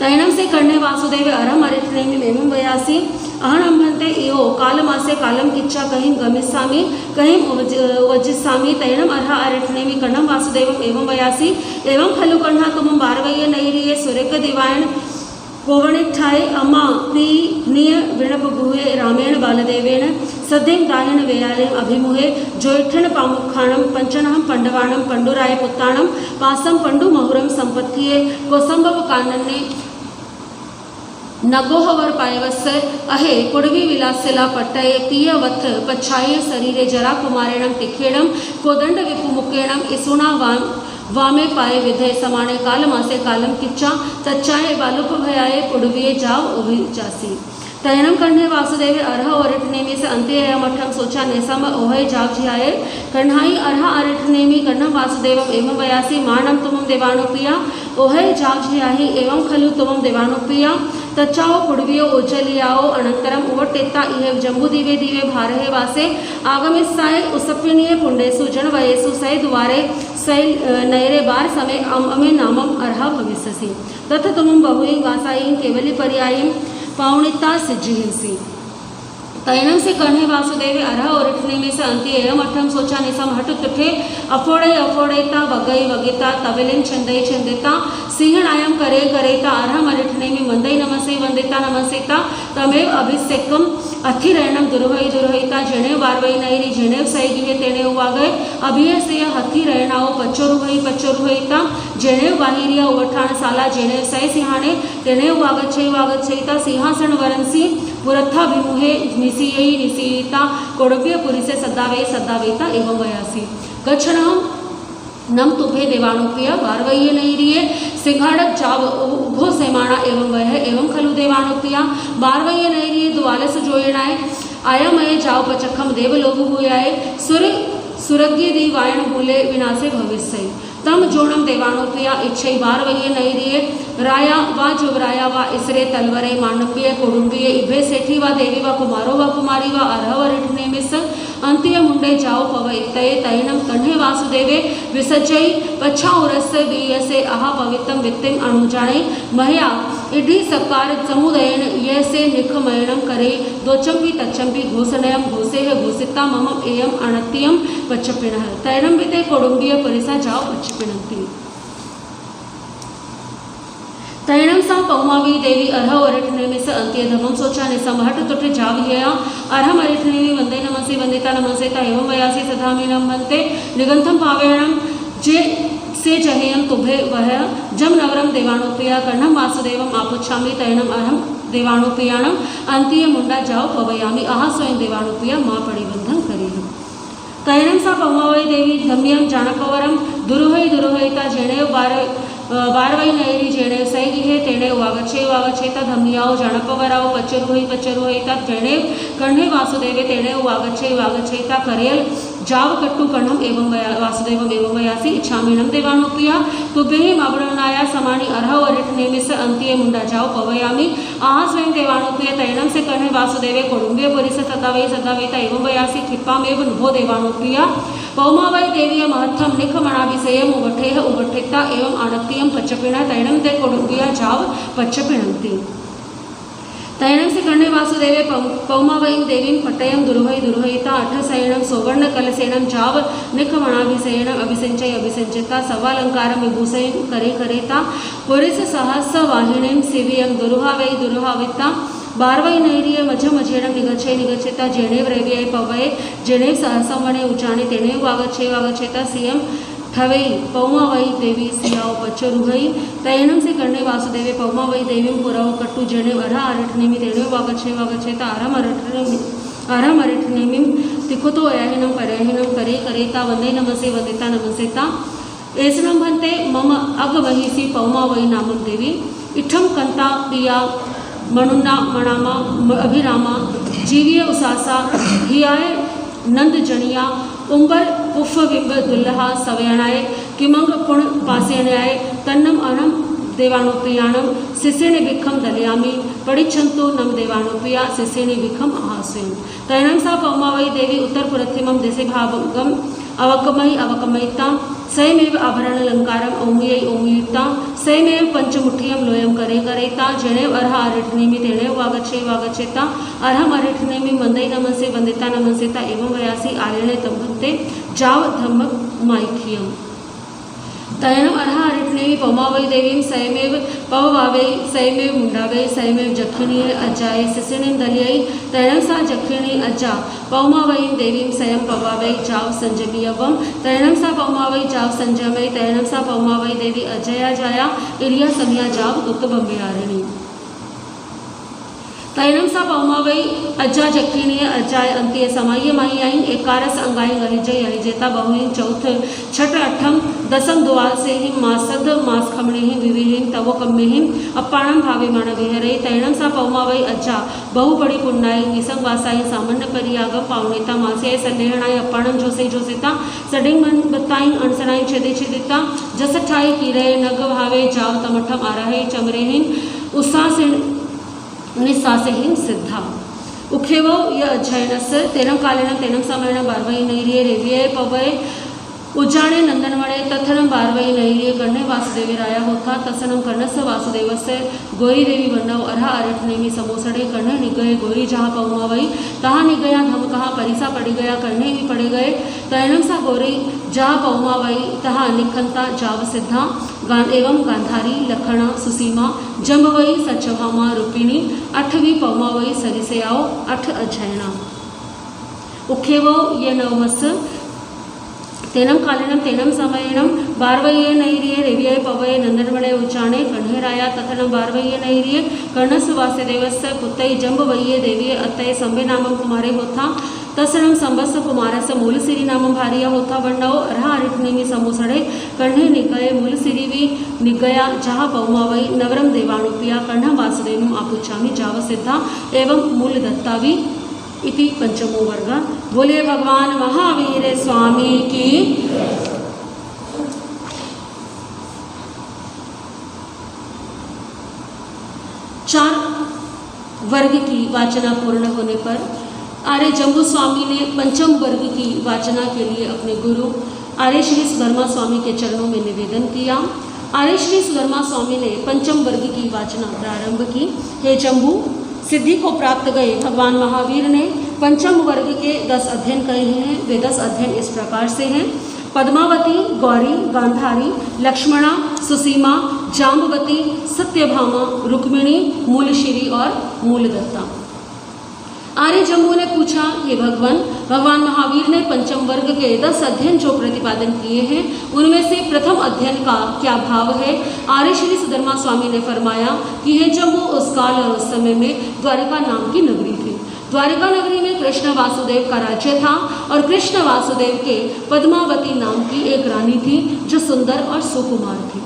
तैनम से कर्णे वासुदेव अरम अरिठनेमि एवं वयासी अहणम भन्ते इहो कालमासे कालम किच्छा कहीं गमिस्सामि कहीं वज्जिस्सामि तैनम अर्ह अरिठनेमि कर्णम वासुदेवम एवं वयासी एवं खलु कण्हा तुमं बारवय्य नैरिये सुरेक दिवायन कोवणिठाय अम्मा प्री निय विणपगुहे रामेण बालदेवेन सद्यं दायण वेयालेम अभिमुहे जोइठन पामुखाणम पंचनहम पंडवाणम पंडुराय पुत्ताणम पासम पंडु महुरम संपत्तिये कोसंभव कानन्ने नगोहवर पायवस्य अहे कुड़वी विलासिला पट्टये पीयवथ पच्छाये शरीरे जरा कुमारेणम तिखेणम कोदंड विपुमुखेणम इसुणा वामे पाए विधय समाने कालमासे कालम किच्चा तच्चाए बालुप भयाए पुड़विये जाव उभिचासी तैनम कर्णे वासुदेव अर्ह अरिठनेमि से अन्त्य मठम सोचा नेसम ओहय जाव जियाए कण्हाई अर्ह अरिठनेमि कर्णम वासुदेवम एवं वयासी मानम तुमम देवानुप्रिया ओहय जाव जियाहि एवं खलु तुमम देवानुप्रिया तच्चाओ पुड़वियो ओजलियाओ अनंतरम उवटेता इहे जम्बू दिवे दिवे भारहे वासे आगमिस्साय उसप्यनीय पुंडेसु जनवयेसु सै द्वारे सै नैरे बार समय अमे नामम अर्ह भविष्यसि तथ तुमम बहुई वासाई केवली पर्यायी पावणिता सिज्जिहिंसी तैनम से कर्णे वासुदेव अर्ह अरिठनेमि से अन्त्य एयमठम सोचा निसम हट तुठे अफोड़े अफोड़ेता वगई वगिता तविलिन छंदई छंदिता सिंहनायम करे करेता अर्हम अरिठनेमि वंदई नमसे वंदिता नमसेता तमेव अभिषेकम अथिरयणम दुर्वई दुर्वहिता जेने वारवई नैरी जेने सैगिहे तेने उवागय अभिय से हथी रयणाओ पच्चोरुवई पच्चोरुवहिता जेने वाहिरिया उवठाण साला जेने सै सिंहाने तेने उवागच्छै वागच्छैता सिंहासन वरंसी पुरथा विमुहे निसीयई निसीयिता कोडव्य पुरी से सद्दावे सद्दावेता एवं वयासी गच्छनहम नम तुभे देवानुप्रिय वारवय्य नैरिये सिंहाड़क जाव उभो सेमाणा एवं वह एवं खलु देवानुप्रिया वारवय्य नैरिये द्वालस जोयणाय आयामय जाव पचखम देवलोक भूयाय सुरग्य दी वायण भूले विनाशे भविष्य तम जोणम देवानुप्रिया इच्छै वारवय्य नैरिये राया वा जुवराया वा इसरे तलवरे मांडव्य कुडुंबिये इभे सेठी वा देवी वा कुमारो वा कुमारी वा अर्ह अरिठनेमिस अन्त्य मुंडे जाओ पवैतये तैनम कर्णे वासुदेवे विसज्जै पच्छा उरस्य वीयसे आहा पवित्रम वित्तिम अणुजाणे मह्या इडी सकार समुदयन यसे निखमयणम करे दोचंपि तच्चंपि घोषणयम घोषेह घोषिता ममम एयम अणत्यम पच्चपिणः तैनम विते कोडुंबिय परिसा जाओ पच्चपिणन्ति तैणम सा पौमावी देवी अर्ह अरिठनेमि से अन्त्य धमम सोचा निसम हट तुठ जाविहया अर्हम अरिठनेमि वंदे नमसे वंदिता नमसेता एवं वयासी सधामीनम भन्ते निगंथम पावेणम जे से जहेयम तुभे वह जम नवरम देवानुप्रिया कर्णम वासुदेवम आपुच्छामि तैणम अर्हम देवानुप्रियाणम अन्त्य मुंडा जाओ पवयामि आहा स्वयं देवानुप्रिया मां परिबंधन करी तैणम सा पौमावई देवी धम्यम जानपवरम दुरुहै दुरुहैता जेणे वारवई नैरी जेणे सैगिहे तेणे वागच्छे वागच्छेता धम्याओ जानपवराओ पच्चरुहै पच्चरुहैता जेणे कर्णे वासुदेवे तेणे वागच्छे वागच्छेता करेल जाव कट्टु कर्णम एवं वासुदेवम एवं वयासी इच्छामीनम देवानुप्रिया तुभ्येहि मावरणाया समानि अर्हौ अरिठ नेमिस अंत्ये मुंडा जाव पवयामि आह स्वयं देवानुप्रिय तैणम से कर्णे वासुदेवे कोडुंबे परिस तथा सदावेता एवं वयासी क्षिप्पामेव नुभो देवानुप्रिया पौमा वै देवीय महत्थम निखमणाभिषेयम उवठेह उवठेता एवं आनक्तियम पच्चपिण तैणम ते कोडुंबिया जाव पच्चपिणंती तैणम से कर्णे वासुदेवे पौमा वै देवीं पट्टयम दुर्वै दुर्वहिता अठसैणम सौवर्ण कलसेणम जाव निखमणाभिषेयणम अभिषिंचय अभिषिंचिता सवालंकारम विभूषयम करे करेता पुरिस सहस्र वाहिनीम सेवियम दुर्हा वै दुर्हाविता बारवै नैरीय मझ मझेणम निगच्छे निगच्छेता जेणेव रविय पवये जेणेव सहसवणे उच्चाणे तेणेव वागच्छेता सियम ठवई पौमा वै देवी सियाओ पच्चरुहई तैणम से कर्णे वासुदेवे पौमा वै देवीं पुरव कट्टु जेणेव अर्हा अरिठनेमि तेणेव वागच्छेता आरम अरिठनेमिं तिखुतो अयाहिनं परयाहिनं करे करेता वंदे नमसे वंदिता नमसेता एसनं भन्ते मम अगवहिसि पौमा वै नामं देवी इठम कंता प्रिया मणुना मणामा अभिरामा जीवीय उसासा हियाय नंद जणिया उंबर पुफ बिंब दुल्हा सवयणाय किमंग पुण पासेण्याय तन्नम अनम देवानुप्रियाणम शिष्येने भिखम दलयामी पड़िच्छंतो नम देवानुप्रिया शिष्येने भिखम आहास्यम तैणम सा पौमा वै देवी उत्तर पुरथिमम दिशे भावगम अवकमयी अवकमयिता स्वयमेव आभरण अलंकारम ओमुयै ओमुयुक्ता स्वयमेव पंचमुठ्ठियम लोयम करे करेता जेणेव अर्हा अरिठनेमि तेणेव वागच्छेता अर्हम अरिठनेमि वंदे नमसे वंदिता नमसेता एवं वयासी आलेणे तंभते जाव धम्म माइथियम तैणम अर्हा अरिठनेमि पौमा वै देवीं स्वयमेव पववावै स्वयमेव मुंडावै स्वयमेव जखिणीय अज्जाय शिष्यनेम दलयै तैणम सा जखिणी अज्जा पौमा वै देवीं स्वयं पवावै जाव संजमीयवम तैणम सा पौमा वै जाव संजमय तैणम सा पौमा वै देवी अजया जाया इरिया समिया जाव उत्तबम्बियारिणी तैणम सा पौमा वै अज्जा जखिणीय अज्जाय अंत्य समाय माहियाइन एकारस अंगाई अहिजय अहिजेता बहुहिन चौथ छठ अठम दसम द्वासे हिम मासद मास खमणे हिम विविहिम तवो कम्मे हिम अपाणम भावे माण विहरे तैणम सा पौमा वै अज्जा बहु बड़ी पुण्याय निसंग वासाई सामान्य परियाग पावनेता मासे सलेहणाय अपाणम जोसे जोसेता सडिंग मन बताई अणसणाई छेदे छेदिता जस ठाई कीरे नग भावे जाव तमठम आरहे चमरे हिम उसासिन निस्सासेहिं सिद्धा उखेवो य अध्ययनस तेनम कालेन तेनम समयेन बारवै नैर्ये रेव्ये पवये उज्जाणे नंदनवणे तथनम बारवै नैर्ये कर्णे वासुदेवीराया होता तसनम कर्णस्य वासुदेवस्य गोरी देवी वर्णव अर्हा अरिठनेमि समोसड़े कर्णे निगये गोरी जहाँ पौमा वै तहाँ निगया धम कहाँ परिसा पड़ी गया कर्णे भी पड़े गए तैणम सा गोरी जहाँ पौमा वै तहाँ निखंता जाव सिद्धा एवं गांधारी लखना सुसीमा जम्बवई सचभामा रूपिणी अठवी पौमा वै सरिसयाओ अठ अध्ययना उखेवो ये नवमस तेनम कालीनम तेनम समयेनम बारवये नैर्ये रेव्ये पवये नंदनवणे उच्चाणे कण्हेराया तथनम बारवये नैर्ये कर्णस वासुदेवस्य पुत्रै जम्बवये देवीये अत्तये संबे नामं कुमारे होता तसनम संबस्स कुमारस्य मूलसिरी नामं भार्या होता वर्णव अर्हा अरिठनेमि समोसड़े कण्हे निगये मूलसिरीवि निगया जहाँ पौमा वै नवरम देवानुप्रिया कर्ण वासुदेवम आपुच्छामि जाव सिद्धा एवं मूल दत्तावि इति पंचमो वर्ग। बोले भगवान महावीर स्वामी की। चार वर्ग की वाचना पूर्ण होने पर आर्य जम्बू स्वामी ने पंचम वर्ग की वाचना के लिए अपने गुरु आर्य श्री सुधर्मा स्वामी के चरणों में निवेदन किया। आर्य श्री सुधर्मा स्वामी ने पंचम वर्ग की वाचना प्रारंभ की। हे जम्बू, सिद्धि को प्राप्त गए भगवान महावीर ने पंचम वर्ग के 10 अध्ययन कहे हैं। वे 10 अध्ययन इस प्रकार से हैं: पद्मावती, गौरी, गांधारी, लक्ष्मणा, सुसीमा, जाम्बवती, सत्यभामा, रुक्मिणी, मूलशिरी और मूलदत्ता। आर्य जम्बू ने पूछा, हे भगवान महावीर ने पंचम वर्ग के 10 अध्ययन जो प्रतिपादन किए हैं उनमें से प्रथम अध्ययन का क्या भाव है। आर्य श्री सुधर्मा स्वामी ने फरमाया कि हे जम्बू, उस काल और उस समय में द्वारिका नाम की नगरी थी। द्वारिका नगरी में कृष्ण वासुदेव का राज्य था और कृष्ण वासुदेव के पद्मावती नाम की एक रानी थी जो सुंदर और सुकुमार थी।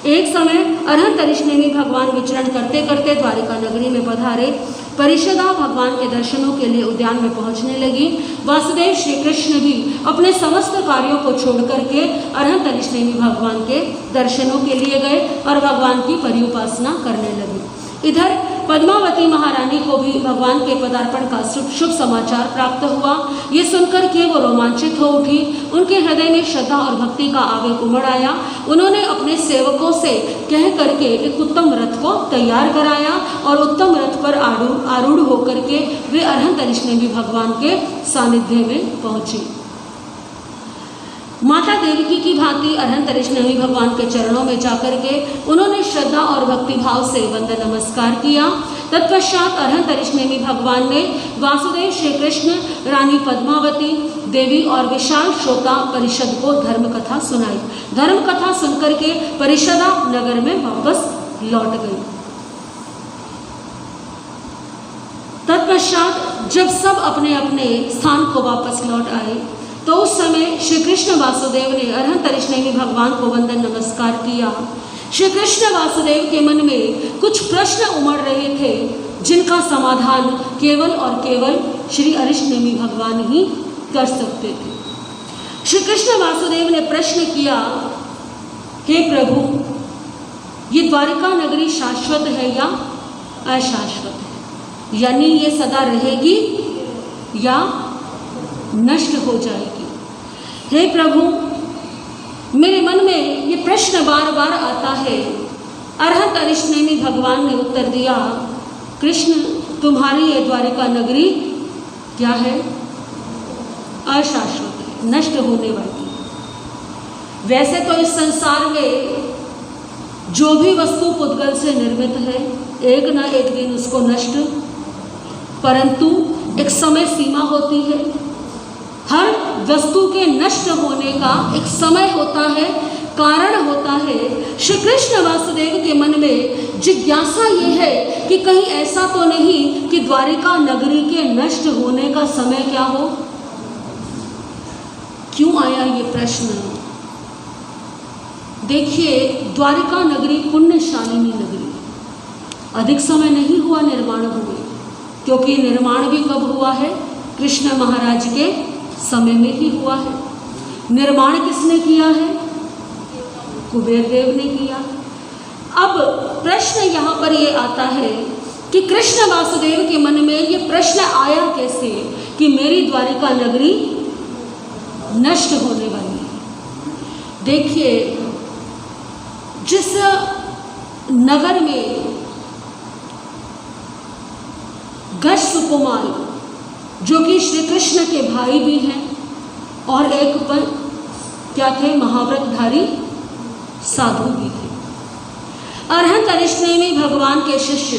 एक समय अरहंत ऋषि भगवान विचरण करते करते द्वारिका नगरी में पधारे। परिषदा भगवान के दर्शनों के लिए उद्यान में पहुंचने लगी। वासुदेव श्री कृष्ण भी अपने समस्त कार्यों को छोड़ करके अरहंत अरिष्टनेमी भगवान के दर्शनों के लिए गए और भगवान की परिउपासना करने लगे। इधर पद्मावती महारानी को भी भगवान के पदार्पण का शुभ समाचार प्राप्त हुआ। ये सुनकर के वो रोमांचित हो उठी। उनके हृदय में श्रद्धा और भक्ति का आवेग उमड़ आया। उन्होंने अपने सेवकों से कह करके एक उत्तम रथ को तैयार कराया और उत्तम रथ पर आरूढ़ होकर के वे अरहंत अरिष्टनेमी भगवान के सानिध्य में पहुंची। माता देवकी की भांति अरहंत अरिष्टनेमी भगवान के चरणों में जाकर के उन्होंने श्रद्धा और भक्ति भाव से वंदन नमस्कार किया। तत्पश्चात अरहंत अरिष्टनेमी भगवान ने वासुदेव श्री कृष्ण, रानी पद्मावती देवी और विशाल श्रोता परिषद को धर्म कथा सुनाई। धर्म कथा सुनकर के परिषदा नगर में वापस लौट गई। तत्पश्चात जब सब अपने अपने स्थान को वापस लौट आए तो उस समय श्री कृष्ण वासुदेव ने अरहंत अरिष्टनेमी भगवान को वंदन नमस्कार किया। श्री कृष्ण वासुदेव के मन में कुछ प्रश्न उमड़ रहे थे जिनका समाधान केवल और केवल श्री अरिष्टनेमी भगवान ही कर सकते थे। श्री कृष्ण वासुदेव ने प्रश्न किया, हे प्रभु, ये द्वारिका नगरी शाश्वत है या अशाश्वत है? यानी ये सदा रहेगी या नष्ट हो जाएगी? हे प्रभु, मेरे मन में ये प्रश्न बार बार आता है। अरहंत अरिष्टनेमी भगवान ने उत्तर दिया, कृष्ण, तुम्हारी ये द्वारिका नगरी क्या है? अशाश्वत है, नष्ट होने वाली है। वैसे तो इस संसार में जो भी वस्तु पुद्गल से निर्मित है, एक ना एक दिन उसको नष्ट, परंतु एक समय सीमा होती है। हर वस्तु के नष्ट होने का एक समय होता है, कारण होता है। श्री कृष्ण वासुदेव के मन में जिज्ञासा ये है कि कहीं ऐसा तो नहीं कि द्वारिका नगरी के नष्ट होने का समय क्या हो? क्यों आया ये प्रश्न? देखिए, द्वारिका नगरी पुण्यशालिनी नगरी, अधिक समय नहीं हुआ निर्माण हुए, क्योंकि निर्माण भी कब हुआ है? कृष्ण महाराज के समय में ही हुआ है। निर्माण किसने किया है? कुबेर देव ने किया। अब प्रश्न यहाँ पर ये आता है कि कृष्ण वासुदेव के मन में ये प्रश्न आया कैसे कि मेरी द्वारिका नगरी नष्ट होने वाली है। देखिए, जिस नगर में गज सुकुमार, जो कि श्री कृष्ण के भाई भी हैं और एक पर क्या थे, महाव्रतधारी साधु भी थे, अरहंत अरिष्टनेमी भगवान के शिष्य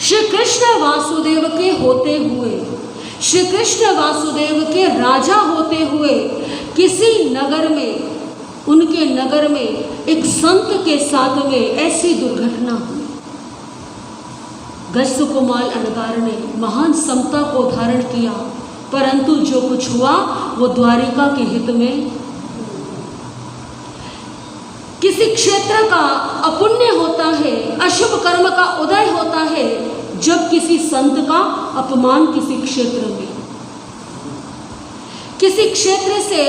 श्री कृष्ण वासुदेव के होते हुए, श्री कृष्ण वासुदेव के राजा होते हुए किसी नगर में, उनके नगर में एक संत के साथ में ऐसी दुर्घटना हुई। गज सुकुमार अनगार ने महान समता को धारण किया, परंतु जो कुछ हुआ वो द्वारिका के हित में। किसी क्षेत्र का अपुण्य होता है, अशुभ कर्म का उदय होता है जब किसी संत का अपमान किसी क्षेत्र में, किसी क्षेत्र से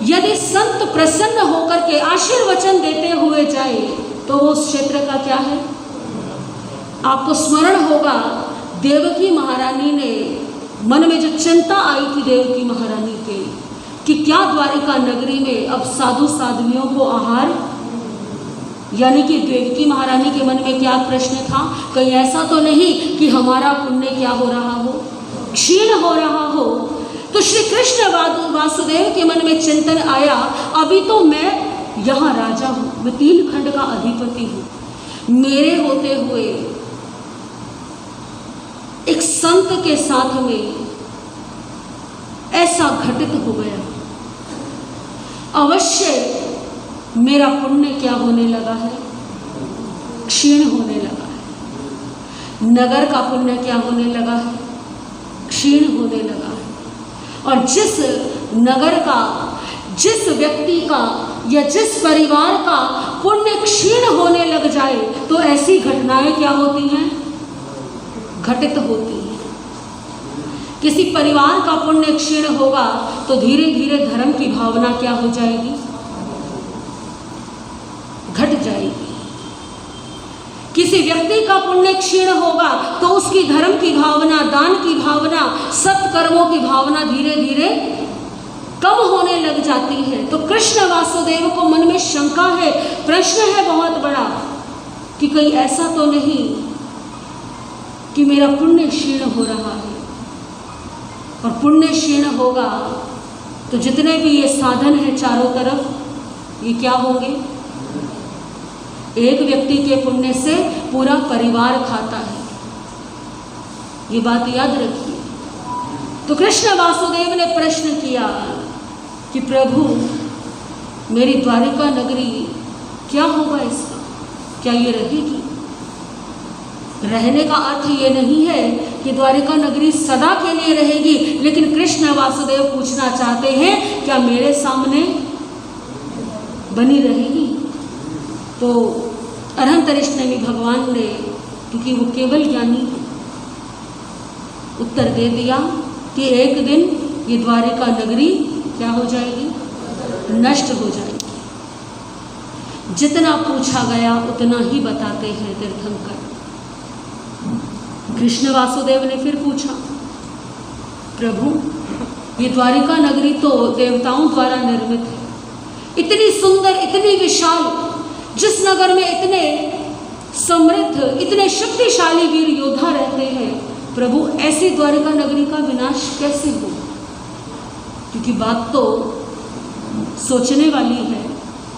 यदि संत प्रसन्न होकर के आशीर्वचन देते हुए जाए तो वो उस क्षेत्र का क्या है? आपको स्मरण होगा, देवकी महारानी ने मन में जो चिंता आई थी देवकी महारानी के कि क्या द्वारिका नगरी में अब साधु साध्वियों को आहार, यानी कि देवकी महारानी के मन में क्या प्रश्न था, कहीं ऐसा तो नहीं कि हमारा पुण्य क्या हो रहा हो, क्षीण हो रहा हो। तो श्री कृष्ण वासुदेव के मन में चिंतन आया, अभी तो मैं यहाँ राजा हूँ, मैं 3 खंड का अधिपति हूँ, मेरे होते हुए एक संत के साथ में ऐसा घटित हो गया, अवश्य मेरा पुण्य क्या होने लगा है? क्षीण होने लगा है। नगर का पुण्य क्या होने लगा है? क्षीण होने लगा है। और जिस नगर का, जिस व्यक्ति का या जिस परिवार का पुण्य क्षीण होने लग जाए तो ऐसी घटनाएं क्या होती हैं? घटित होती है। किसी परिवार का पुण्य क्षीण होगा तो धीरे धीरे धर्म की भावना क्या हो जाएगी? घट जाएगी। किसी व्यक्ति का पुण्य क्षीण होगा तो उसकी धर्म की भावना, दान की भावना, सत्कर्मों की भावना धीरे धीरे कम होने लग जाती है। तो कृष्ण वासुदेव को मन में शंका है, प्रश्न है बहुत बड़ा कि कहीं ऐसा तो नहीं कि मेरा पुण्य क्षीण हो रहा है। और पुण्य क्षीण होगा तो जितने भी ये साधन है चारों तरफ, ये क्या होंगे? एक व्यक्ति के पुण्य से पूरा परिवार खाता है। ये बात याद रखिए। तो कृष्ण वासुदेव ने प्रश्न किया कि प्रभु, मेरी द्वारिका नगरी क्या होगा इसका? क्या ये रहेगी? रहने का अर्थ ये नहीं है कि द्वारिका नगरी सदा के लिए रहेगी, लेकिन कृष्ण वासुदेव पूछना चाहते हैं क्या मेरे सामने बनी रहेगी? तो अरहंतरिष्णेमी भगवान ने, क्योंकि वो केवल ज्ञानी है, उत्तर दे दिया कि एक दिन ये द्वारिका नगरी क्या हो जाएगी? नष्ट हो जाएगी। जितना पूछा गया उतना ही बताते हैं तीर्थंकर। कृष्ण वासुदेव ने फिर पूछा, प्रभु, ये द्वारिका नगरी तो देवताओं द्वारा निर्मित है, इतनी सुंदर, इतनी विशाल, जिस नगर में इतने समृद्ध, इतने शक्तिशाली वीर योद्धा रहते हैं, प्रभु ऐसी द्वारिका नगरी का विनाश कैसे हो? क्योंकि बात तो सोचने वाली है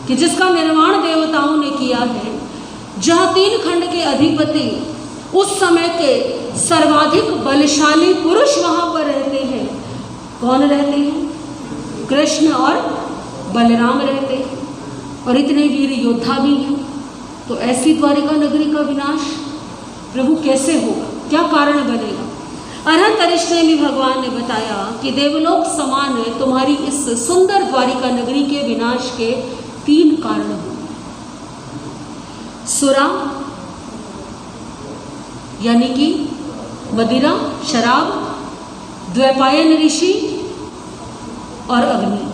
कि जिसका निर्माण देवताओं ने किया है, जहाँ 3 खंड के अधिपति, उस समय के सर्वाधिक बलशाली पुरुष वहाँ पर रहते हैं। कौन रहते हैं? कृष्ण और बलराम रहते हैं, और इतने वीर योद्धा भी हैं। तो ऐसी द्वारिका नगरी का विनाश प्रभु कैसे होगा? क्या कारण बनेगा? अरहंतरिष्णेमी भगवान ने बताया कि देवलोक समान तुम्हारी इस सुंदर द्वारिका नगरी के विनाश के 3 कारण होंगे। सुरा यानी कि मदिरा, शराब, द्वैपायन ऋषि और अग्नि।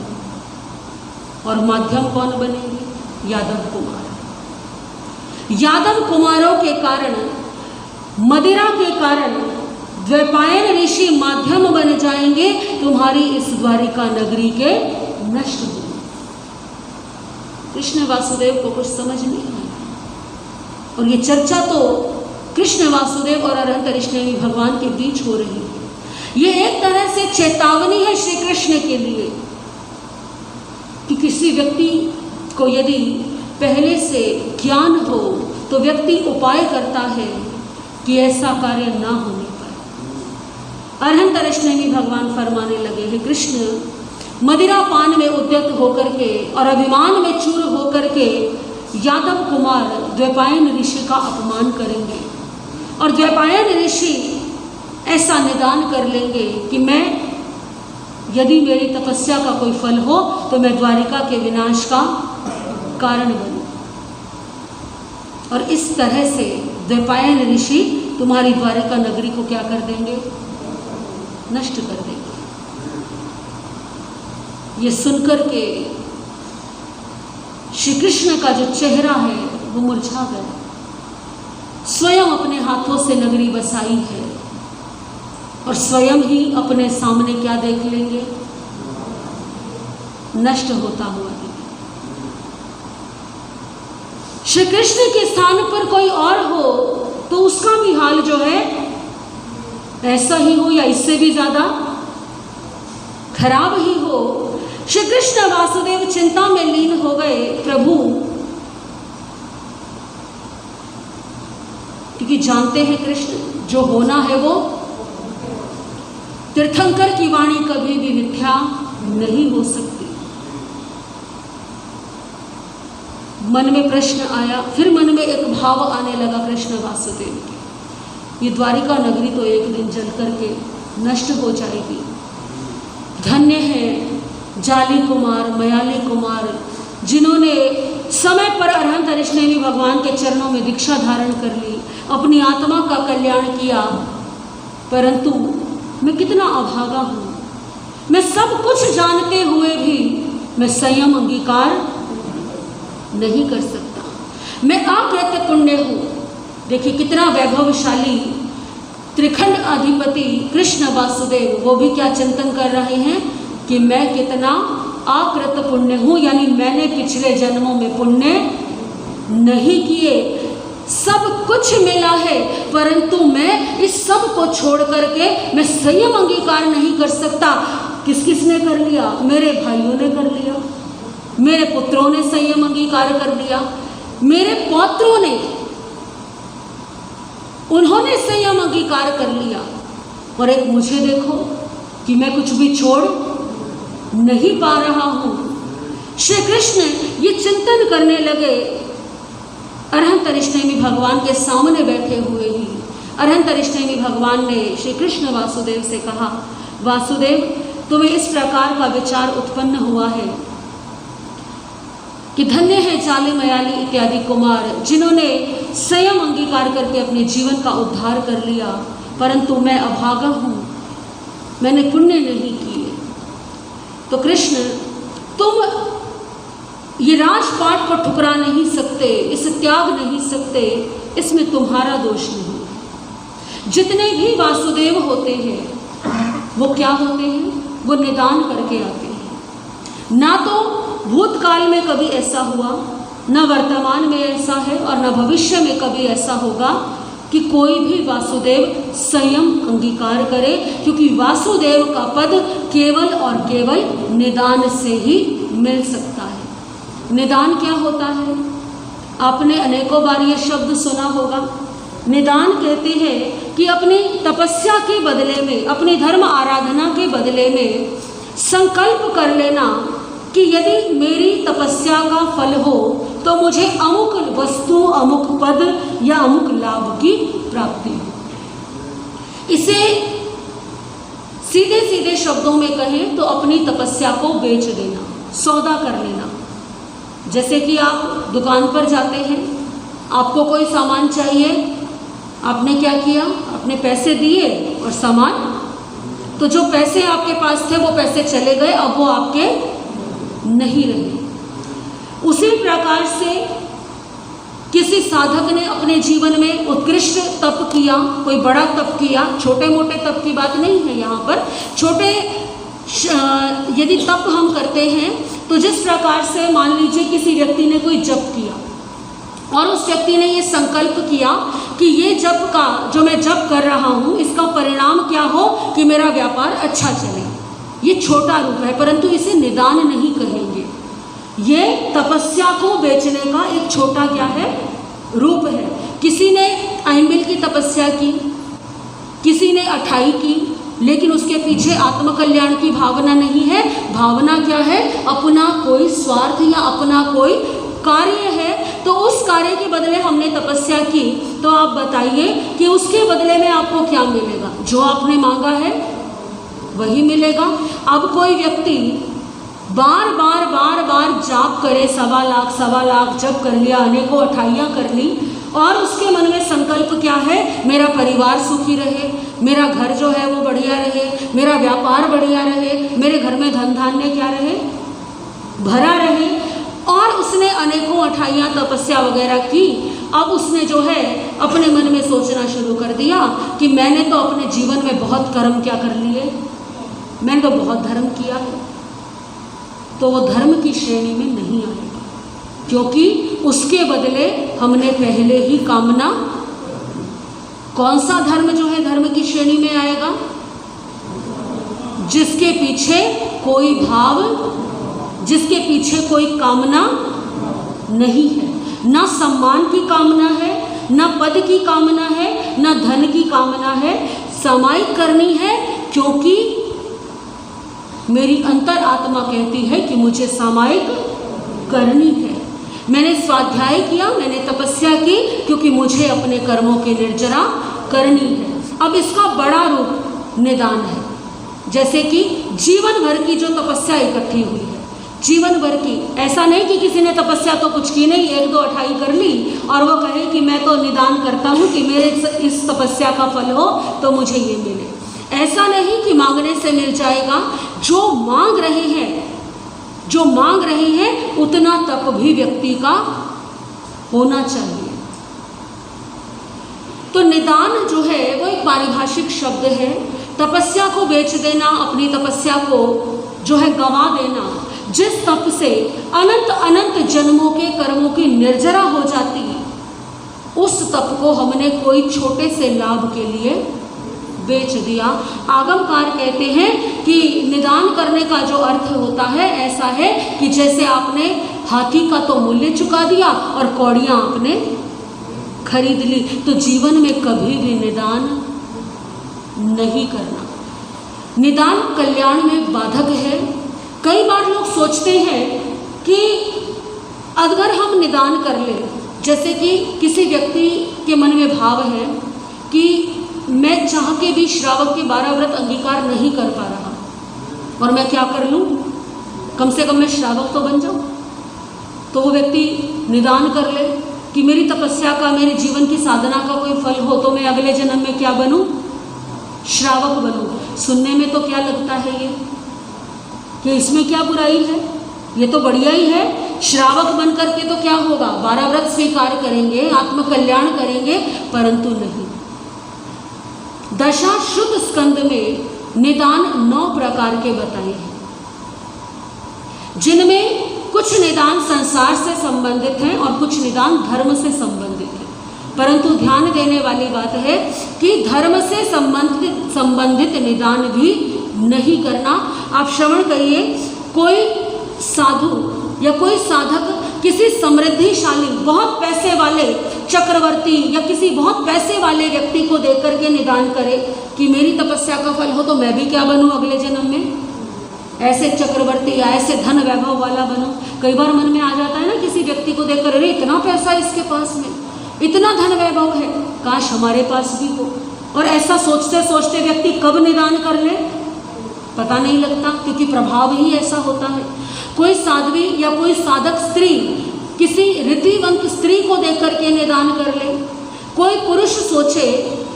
और माध्यम कौन बनेंगे? यादव कुमार। यादव कुमारों के कारण, मदिरा के कारण द्वैपायन ऋषि माध्यम बन जाएंगे तुम्हारी इस द्वारिका नगरी के नष्ट होने। कृष्ण वासुदेव को कुछ समझ नहीं आया, और ये चर्चा तो कृष्ण वासुदेव और अरहंतरिष्णेमी भगवान के बीच हो रही है। ये एक तरह से चेतावनी है श्री कृष्ण के लिए कि किसी व्यक्ति को यदि पहले से ज्ञान हो तो व्यक्ति उपाय करता है कि ऐसा कार्य ना होने पाए। अरहंतरिष्णेमी भगवान फरमाने लगे हैं, कृष्ण मदिरा पान में उद्यत होकर के और अभिमान में चूर होकर के यादव कुमार द्वैपायन ऋषि का अपमान करेंगे, और द्वैपायन ऋषि ऐसा निदान कर लेंगे कि मैं, यदि मेरी तपस्या का कोई फल हो तो मैं द्वारिका के विनाश का कारण बनूं। और इस तरह से द्वैपायन ऋषि तुम्हारी द्वारिका नगरी को क्या कर देंगे? नष्ट कर देंगे। ये सुनकर के श्री कृष्ण का जो चेहरा है वो मुरझा गया। स्वयं अपने हाथों से नगरी बसाई है और स्वयं ही अपने सामने क्या देख लेंगे? नष्ट होता हुआ। श्री कृष्ण के स्थान पर कोई और हो तो उसका भी हाल जो है ऐसा ही हो या इससे भी ज्यादा खराब ही हो। श्री कृष्ण वासुदेव चिंता में लीन हो गए, प्रभु, क्योंकि जानते हैं कृष्ण जो होना है वो, तीर्थंकर की वाणी कभी भी मिथ्या नहीं हो सकती। मन में प्रश्न आया, फिर मन में एक भाव आने लगा कृष्ण वासुदेव के, ये द्वारिका नगरी तो एक दिन जल करके नष्ट हो जाएगी। धन्य है जाली कुमार, मयाली कुमार, जिन्होंने समय पर अरहंतरिष्णेमी भगवान के चरणों में दीक्षा धारण कर ली, अपनी आत्मा का कल्याण किया, परंतु मैं कितना अभागा हूँ। मैं सब कुछ जानते हुए भी मैं संयम अंगीकार नहीं कर सकता। मैं अकृत पुण्य हूँ। देखिए कितना वैभवशाली त्रिखंड अधिपति कृष्ण वासुदेव, वो भी क्या चिंतन कर रहे हैं कि मैं कितना अकृत पुण्य हूँ, यानी मैंने पिछले जन्मों में पुण्य नहीं किए। सब कुछ मिला है परंतु मैं इस सब को छोड़ करके मैं संयम अंगीकार नहीं कर सकता। किस किस ने कर लिया? मेरे भाइयों ने कर लिया, मेरे पुत्रों ने संयम अंगीकार कर लिया, मेरे पौत्रों ने, उन्होंने संयम अंगीकार कर लिया। और एक मुझे देखो कि मैं कुछ भी छोड़ नहीं पा रहा हूँ। श्री कृष्ण ये चिंतन करने लगे। अरहंतरिष्णेमि भगवान के सामने बैठे हुए ही अरहंतरिष्णेमि भगवान ने श्री कृष्ण वासुदेव से कहा, वासुदेव तुम्हें इस प्रकार का विचार उत्पन्न हुआ है कि धन्य है जाली मयाली इत्यादि कुमार, जिन्होंने संयम अंगीकार करके अपने जीवन का उद्धार कर लिया, परंतु मैं अभागा हूँ, मैंने पुण्य नहीं किए। तो कृष्ण तुम ये राजपाट को ठुकरा नहीं सकते, इसे त्याग नहीं सकते, इसमें तुम्हारा दोष नहीं। जितने भी वासुदेव होते हैं वो क्या होते हैं? वो निदान करके आते हैं। ना तो भूतकाल में कभी ऐसा हुआ, न वर्तमान में ऐसा है और न भविष्य में कभी ऐसा होगा कि कोई भी वासुदेव संयम अंगीकार करे, क्योंकि वासुदेव का पद केवल और केवल निदान से ही मिल सकता है। निदान क्या होता है? आपने अनेकों बार ये शब्द सुना होगा। निदान कहते हैं कि अपनी तपस्या के बदले में, अपनी धर्म आराधना के बदले में संकल्प कर लेना कि यदि मेरी तपस्या का फल हो तो मुझे अमुक वस्तु, अमुक पद या अमुक लाभ की प्राप्ति हो। इसे सीधे सीधे शब्दों में कहें तो अपनी तपस्या को बेच देना, सौदा कर लेना। जैसे कि आप दुकान पर जाते हैं, आपको कोई सामान चाहिए, आपने क्या किया? अपने पैसे दिए और सामान, तो जो पैसे आपके पास थे वो पैसे चले गए, अब वो आपके नहीं रहे। उसी प्रकार से किसी साधक ने अपने जीवन में उत्कृष्ट तप किया, कोई बड़ा तप किया, छोटे मोटे तप की बात नहीं है यहाँ पर। छोटे यदि तप हम करते हैं तो जिस प्रकार से मान लीजिए किसी व्यक्ति ने कोई जप किया और उस व्यक्ति ने ये संकल्प किया कि ये जप का जो मैं जप कर रहा हूँ इसका परिणाम क्या हो कि मेरा व्यापार अच्छा चले। ये छोटा रूप है, परंतु इसे निदान नहीं कहेंगे। ये तपस्या को बेचने का एक छोटा क्या है? रूप है। किसी ने आइंबिल की तपस्या की, किसी ने अठाई की, लेकिन उसके पीछे आत्मकल्याण की भावना नहीं है। भावना क्या है? अपना कोई स्वार्थ या अपना कोई कार्य है। तो उस कार्य के बदले हमने तपस्या की, तो आप बताइए कि उसके बदले में आपको क्या मिलेगा? जो आपने मांगा है वही मिलेगा। अब कोई व्यक्ति बार बार जाप करे, 1.25 लाख जप कर लिया, अनेकों अठाइयाँ कर ली, और उसके मन में संकल्प क्या है? मेरा परिवार सुखी रहे, मेरा घर जो है वो बढ़िया रहे, मेरा व्यापार बढ़िया रहे, मेरे घर में धन धान्य क्या रहे? भरा रहे। और उसने अनेकों अठाइयाँ तपस्या वगैरह की। अब उसने जो है अपने मन में सोचना शुरू कर दिया कि मैंने तो अपने जीवन में बहुत कर्म क्या कर लिए, मैंने तो बहुत धर्म किया है। तो वो धर्म की श्रेणी में नहीं आएगा, क्योंकि उसके बदले हमने पहले ही कामना। कौन सा धर्म जो है धर्म की श्रेणी में आएगा? जिसके पीछे कोई भाव, जिसके पीछे कोई कामना नहीं है। ना सम्मान की कामना है, ना पद की कामना है, ना धन की कामना है। सामायिक करनी है क्योंकि मेरी अंतर आत्मा कहती है कि मुझे सामायिक करनी है। मैंने स्वाध्याय किया, मैंने तपस्या की क्योंकि मुझे अपने कर्मों की निर्जरा करनी है। अब इसका बड़ा रूप निदान है। जैसे कि जीवन भर की जो तपस्या इकट्ठी हुई है, जीवन भर की, ऐसा नहीं कि किसी ने तपस्या तो कुछ की नहीं, 1-2 अठाई कर ली और वो कहे कि मैं तो निदान करता हूँ कि मेरे इस तपस्या का फल हो तो मुझे ये मिले। ऐसा नहीं कि मांगने से मिल जाएगा। जो मांग रहे हैं उतना तप भी व्यक्ति का होना चाहिए। तो निदान जो है वो एक पारिभाषिक शब्द है। तपस्या को बेच देना, अपनी तपस्या को जो है गंवा देना, जिस तप से अनंत अनंत जन्मों के कर्मों की निर्जरा हो जाती है, उस तप को हमने कोई छोटे से लाभ के लिए बेच दिया। आगमकार कहते हैं कि निदान करने का जो अर्थ होता है ऐसा है कि जैसे आपने हाथी का तो मूल्य चुका दिया और कौड़ियाँ आपने खरीद ली। तो जीवन में कभी भी निदान नहीं करना। निदान कल्याण में बाधक है। कई बार लोग सोचते हैं कि अगर हम निदान कर लें, जैसे कि किसी व्यक्ति के मन में भाव है कि मैं चाह के भी श्रावक के 12 व्रत अंगीकार नहीं कर पा रहा और मैं क्या कर लूँ, कम से कम मैं श्रावक तो बन जाऊँ। तो वो व्यक्ति निदान कर ले कि मेरी तपस्या का, मेरे जीवन की साधना का कोई फल हो तो मैं अगले जन्म में क्या बनूँ, श्रावक बनूँ। सुनने में तो क्या लगता है ये कि इसमें क्या बुराई है, ये तो बढ़िया ही है। श्रावक बन करके तो क्या होगा, 12 व्रत स्वीकार करेंगे, आत्मकल्याण करेंगे, परंतु नहीं। दशा शुद्ध स्कंद में निदान 9 प्रकार के बताए हैं, जिनमें कुछ निदान संसार से संबंधित हैं और कुछ निदान धर्म से संबंधित हैं। परंतु ध्यान देने वाली बात है कि धर्म से संबंधित निदान भी नहीं करना। आप श्रवण करिए, कोई साधु या कोई साधक किसी समृद्धिशाली, बहुत पैसे वाले चक्रवर्ती या किसी बहुत पैसे वाले व्यक्ति को देकर के निदान करे कि मेरी तपस्या का फल हो तो मैं भी क्या बनूं अगले जन्म में, ऐसे चक्रवर्ती या ऐसे धन वैभव वाला बनूं। कई बार मन में आ जाता है ना किसी व्यक्ति को देखकर, अरे इतना पैसा इसके पास में, इतना धन वैभव है, काश हमारे पास भी हो। और ऐसा सोचते सोचते व्यक्ति कब निदान कर ले पता नहीं लगता, क्योंकि प्रभाव ही ऐसा होता है। कोई साध्वी या कोई साधक स्त्री किसी रीतिवंत स्त्री को देकर के निदान कर ले। कोई पुरुष सोचे,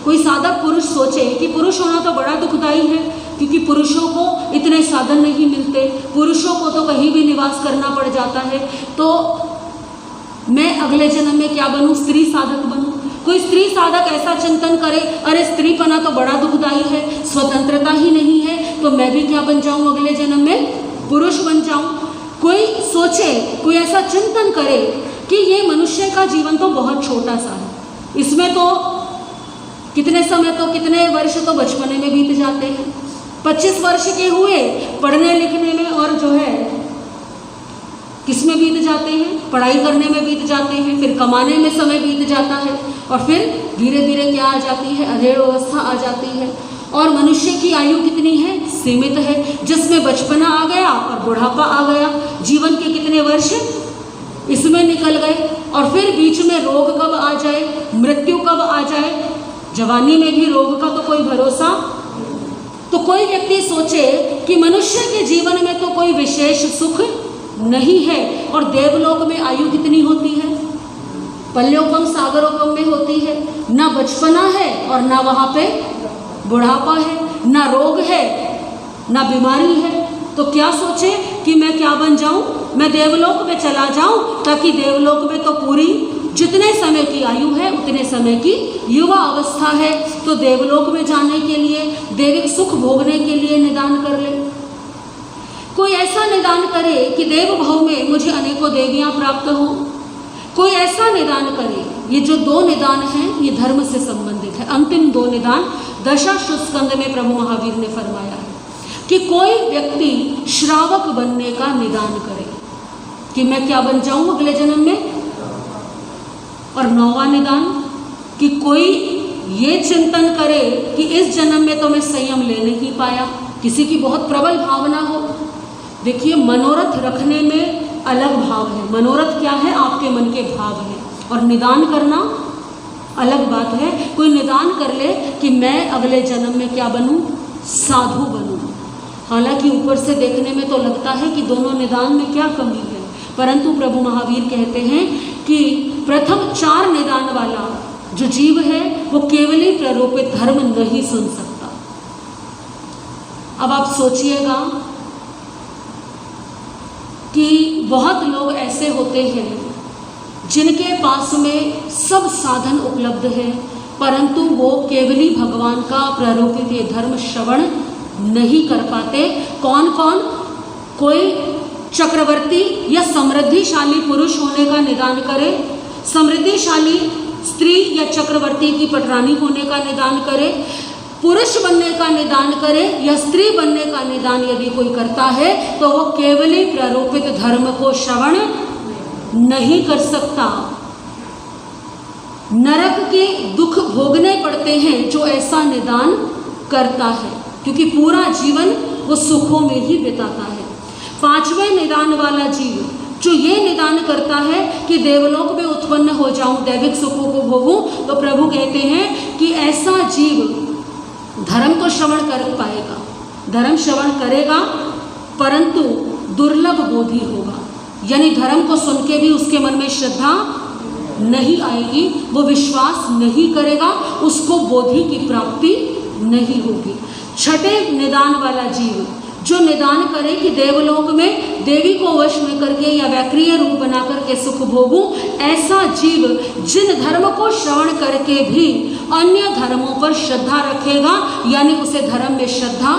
कोई साधक पुरुष सोचे कि पुरुष होना तो बड़ा दुखदाई है, क्योंकि पुरुषों को इतने साधन नहीं मिलते, पुरुषों को तो कहीं भी निवास करना पड़ जाता है, तो मैं अगले जन्म में क्या बनूं, स्त्री साधक बनूं। कोई स्त्री साधक ऐसा चिंतन करे, अरे स्त्रीपना तो बड़ा दुखदाई है, स्वतंत्रता ही नहीं है, तो मैं भी क्या बन जाऊं अगले जन्म में, पुरुष बन जाऊं। कोई सोचे, कोई ऐसा चिंतन करे कि ये मनुष्य का जीवन तो बहुत छोटा सा है, इसमें तो कितने समय तो कितने वर्ष तो बचपने में बीत जाते हैं, 25 वर्ष के हुए पढ़ने लिखने में और जो है किसमें बीत जाते हैं, पढ़ाई करने में बीत जाते हैं, फिर कमाने में समय बीत जाता है और फिर धीरे धीरे क्या आ जाती है, अधेड़ अवस्था आ जाती है। और मनुष्य की आयु कितनी है, सीमित है, जिसमें बचपना आ गया और बुढ़ापा आ गया। जीवन के कितने वर्ष इसमें निकल गए और फिर बीच में रोग कब आ जाए, मृत्यु कब आ जाए, जवानी में भी रोग का तो कोई भरोसा। तो कोई व्यक्ति सोचे कि मनुष्य के जीवन में तो कोई विशेष सुख नहीं है, और देवलोक में आयु कितनी होती है, पल्योपम सागरोपम में होती है, ना बचपना है और ना वहाँ पे बुढ़ापा है, ना रोग है ना बीमारी है। तो क्या सोचे कि मैं क्या बन जाऊं, मैं देवलोक में चला जाऊं, ताकि देवलोक में तो पूरी जितने समय की आयु है उतने समय की युवा अवस्था है, तो देवलोक में जाने के लिए, दैविक सुख भोगने के लिए निदान कर ले। कोई ऐसा निदान करे कि देव भाव में मुझे अनेकों देवियां प्राप्त हों। कोई ऐसा निदान करे, ये जो 2 निदान हैं ये धर्म से संबंधित है। अंतिम 2 निदान दशा शुद्ध स्कंद में प्रभु महावीर ने फरमाया है कि कोई व्यक्ति श्रावक बनने का निदान करे कि मैं क्या बन जाऊं अगले जन्म में। और 9वां निदान कि कोई ये चिंतन करे कि इस जन्म में तो मैं संयम ले नहीं पाया, किसी की बहुत प्रबल भावना हो। देखिए, मनोरथ रखने में अलग भाव है, मनोरथ क्या है, आपके मन के भाव है, और निदान करना अलग बात है। कोई निदान कर ले कि मैं अगले जन्म में क्या बनूं, साधु बनूं। हालांकि ऊपर से देखने में तो लगता है कि दोनों निदान में क्या कमी है, परंतु प्रभु महावीर कहते हैं कि प्रथम 4 निदान वाला जो जीव है वो केवल ही प्ररोपित धर्म नहीं सुन सकता। अब आप सोचिएगा कि बहुत लोग ऐसे होते हैं जिनके पास में सब साधन उपलब्ध है, परंतु वो केवल ही भगवान का प्ररोपित ये धर्म श्रवण नहीं कर पाते। कौन कौन? कोई चक्रवर्ती या समृद्धिशाली पुरुष होने का निदान करे, समृद्धिशाली स्त्री या चक्रवर्ती की पटरानी होने का निदान करे, पुरुष बनने का निदान करे या स्त्री बनने का निदान यदि कोई करता है तो वो केवल ही प्ररोपित धर्म को श्रवण नहीं कर सकता। नरक के दुख भोगने पड़ते हैं जो ऐसा निदान करता है, क्योंकि पूरा जीवन वो सुखों में ही बिताता है। 5वें निदान वाला जीव जो ये निदान करता है कि देवलोक में उत्पन्न हो जाऊं, दैविक सुखों को भोगूं, तो प्रभु कहते हैं कि ऐसा जीव धर्म तो श्रवण कर पाएगा, धर्म श्रवण करेगा, परंतु दुर्लभ बोधि होगा। यानी धर्म को सुन के भी उसके मन में श्रद्धा नहीं आएगी, वो विश्वास नहीं करेगा, उसको बोधि की प्राप्ति नहीं होगी। 6ठे निदान वाला जीव जो निदान करे कि देवलोक में देवी को वश में करके या वैक्रिय रूप बना करके सुख भोगूं, ऐसा जीव जिन धर्म को श्रवण करके भी अन्य धर्मों पर श्रद्धा रखेगा, यानी उसे धर्म में श्रद्धा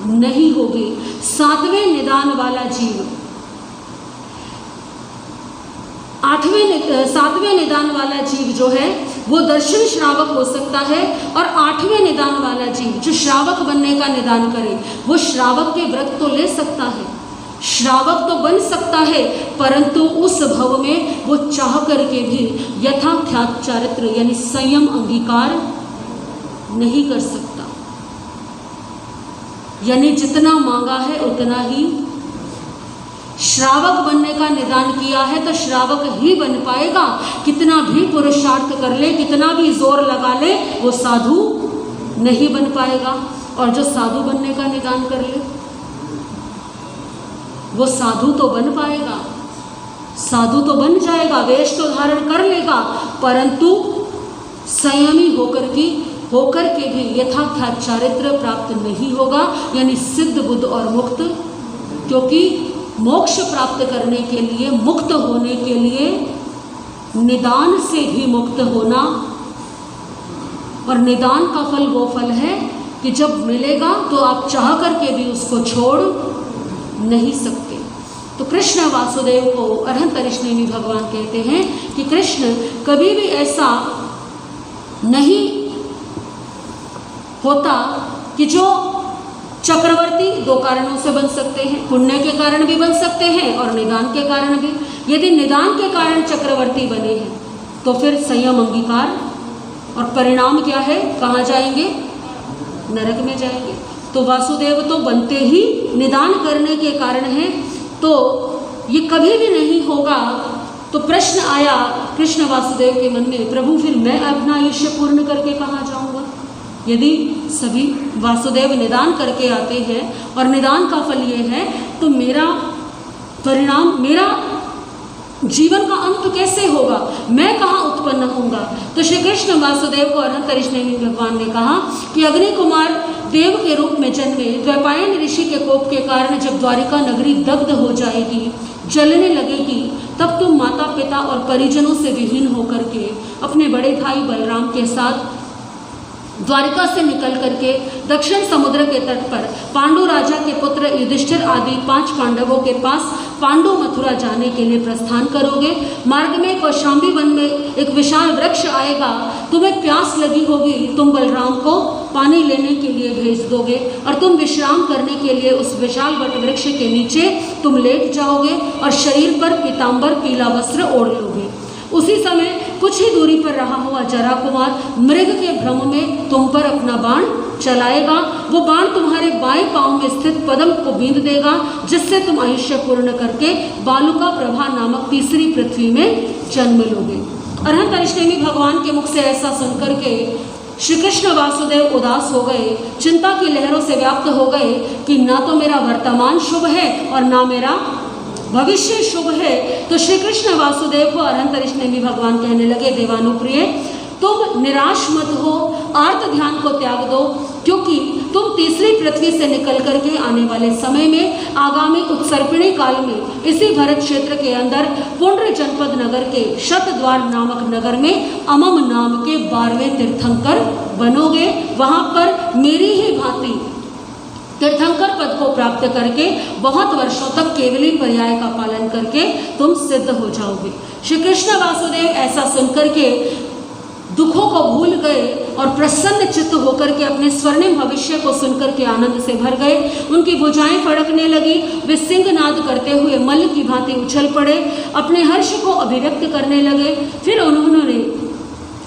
नहीं होगी। 7वें निदान वाला जीव 7वें निदान वाला जीव जो है वो दर्शन श्रावक हो सकता है, और 8वें निदान वाला जीव जो श्रावक बनने का निदान करे वो श्रावक के व्रत तो ले सकता है, श्रावक तो बन सकता है, परंतु उस भव में वो चाह करके भी यथाख्यात चारित्र यानी संयम अंगीकार नहीं कर सकता। यानी जितना मांगा है उतना ही। श्रावक बनने का निदान किया है तो श्रावक ही बन पाएगा, कितना भी पुरुषार्थ कर ले, कितना भी जोर लगा ले, वो साधु नहीं बन पाएगा। और जो साधु बनने का निदान कर ले वो साधु तो बन पाएगा, साधु तो बन जाएगा, वेश तो धारण कर लेगा, परंतु संयमी होकर के भी यथाख्यात चारित्र प्राप्त नहीं होगा, यानी सिद्ध बुद्ध और मुक्त। क्योंकि मोक्ष प्राप्त करने के लिए, मुक्त होने के लिए निदान से भी मुक्त होना, और निदान का फल वो फल है कि जब मिलेगा तो आप चाह करके भी उसको छोड़ नहीं सकते। तो कृष्ण वासुदेव को अरहंत ऋषनेमी भगवान कहते हैं कि कृष्ण कभी भी ऐसा नहीं होता कि जो चक्रवर्ती 2 कारणों से बन सकते हैं, पुण्य के कारण भी बन सकते हैं और निदान के कारण भी। यदि निदान के कारण चक्रवर्ती बने हैं तो फिर संयम अंगीकार, और परिणाम क्या है, कहाँ जाएंगे, नरक में जाएंगे। तो वासुदेव तो बनते ही निदान करने के कारण है, तो ये कभी भी नहीं होगा। तो प्रश्न आया कृष्ण वासुदेव के मन में, प्रभु फिर मैं अपना आयुष्य पूर्ण करके कहाँ जाऊँगा? यदि सभी वासुदेव निदान करके आते हैं और निदान का फल ये है, तो मेरा परिणाम, मेरा जीवन का अंत कैसे होगा, मैं कहाँ उत्पन्न होऊंगा? तो श्री कृष्ण वासुदेव को अरहंत ऋषनेमी भगवान ने कहा कि अग्नि कुमार देव के रूप में जन्मे, द्वैपायन ऋषि के कोप के कारण जब द्वारिका नगरी दग्ध हो जाएगी, जलने लगेगी, तब तुम माता पिता और परिजनों से विहीन होकर के अपने बड़े भाई बलराम के साथ द्वारिका से निकल करके दक्षिण समुद्र के तट पर पांडु राजा के पुत्र युधिष्ठिर आदि 5 पांडवों के पास पांडु मथुरा जाने के लिए प्रस्थान करोगे। मार्ग में कौशाम्बी वन में एक विशाल वृक्ष आएगा, तुम्हें प्यास लगी होगी, तुम बलराम को पानी लेने के लिए भेज दोगे और तुम विश्राम करने के लिए उस विशाल वट वृक्ष के नीचे तुम लेट जाओगे और शरीर पर पीताम्बर पीला वस्त्र ओढ़ लोगे। उसी समय कुछ ही दूरी पर रहा हुआ जरा कुमार मृग के भ्रम में तुम पर अपना बाण चलाएगा। वो बाण तुम्हारे बाएं पांव में स्थित पद्म को बींध देगा, जिससे तुम आयुष्य पूर्ण करके बालुका प्रभा नामक तीसरी पृथ्वी में जन्म लोगे। अरहंत ऋषनेमी भगवान के मुख से ऐसा सुनकर के श्री कृष्ण वासुदेव उदास हो गए, चिंता की लहरों से व्याप्त हो गए कि ना तो मेरा वर्तमान शुभ है और ना मेरा भविष्य शुभ है। तो श्री कृष्ण वासुदेव को अरहंत ऋषि भगवान कहने लगे, देवानुप्रिय तुम निराश मत हो, आर्त ध्यान को त्याग दो, क्योंकि तुम तीसरी पृथ्वी से निकल करके आने वाले समय में आगामी उत्सर्पिणी काल में इसी भरत क्षेत्र के अंदर पुंड्र जनपद नगर के शतद्वार नामक नगर में अमम नाम के 12वें तीर्थंकर बनोगे। वहां पर मेरी ही भांति तीर्थंकर पद को प्राप्त करके बहुत वर्षों तक केवली पर्याय का पालन करके तुम सिद्ध हो जाओगे। श्री कृष्ण वासुदेव ऐसा सुनकर के दुखों को भूल गए और प्रसन्न चित्त होकर के अपने स्वर्णिम भविष्य को सुनकर के आनंद से भर गए। उनकी भुजाएं फड़कने लगी, वे सिंहनाद करते हुए मल्ल की भांति उछल पड़े, अपने हर्ष को अभिव्यक्त करने लगे। फिर उन्होंने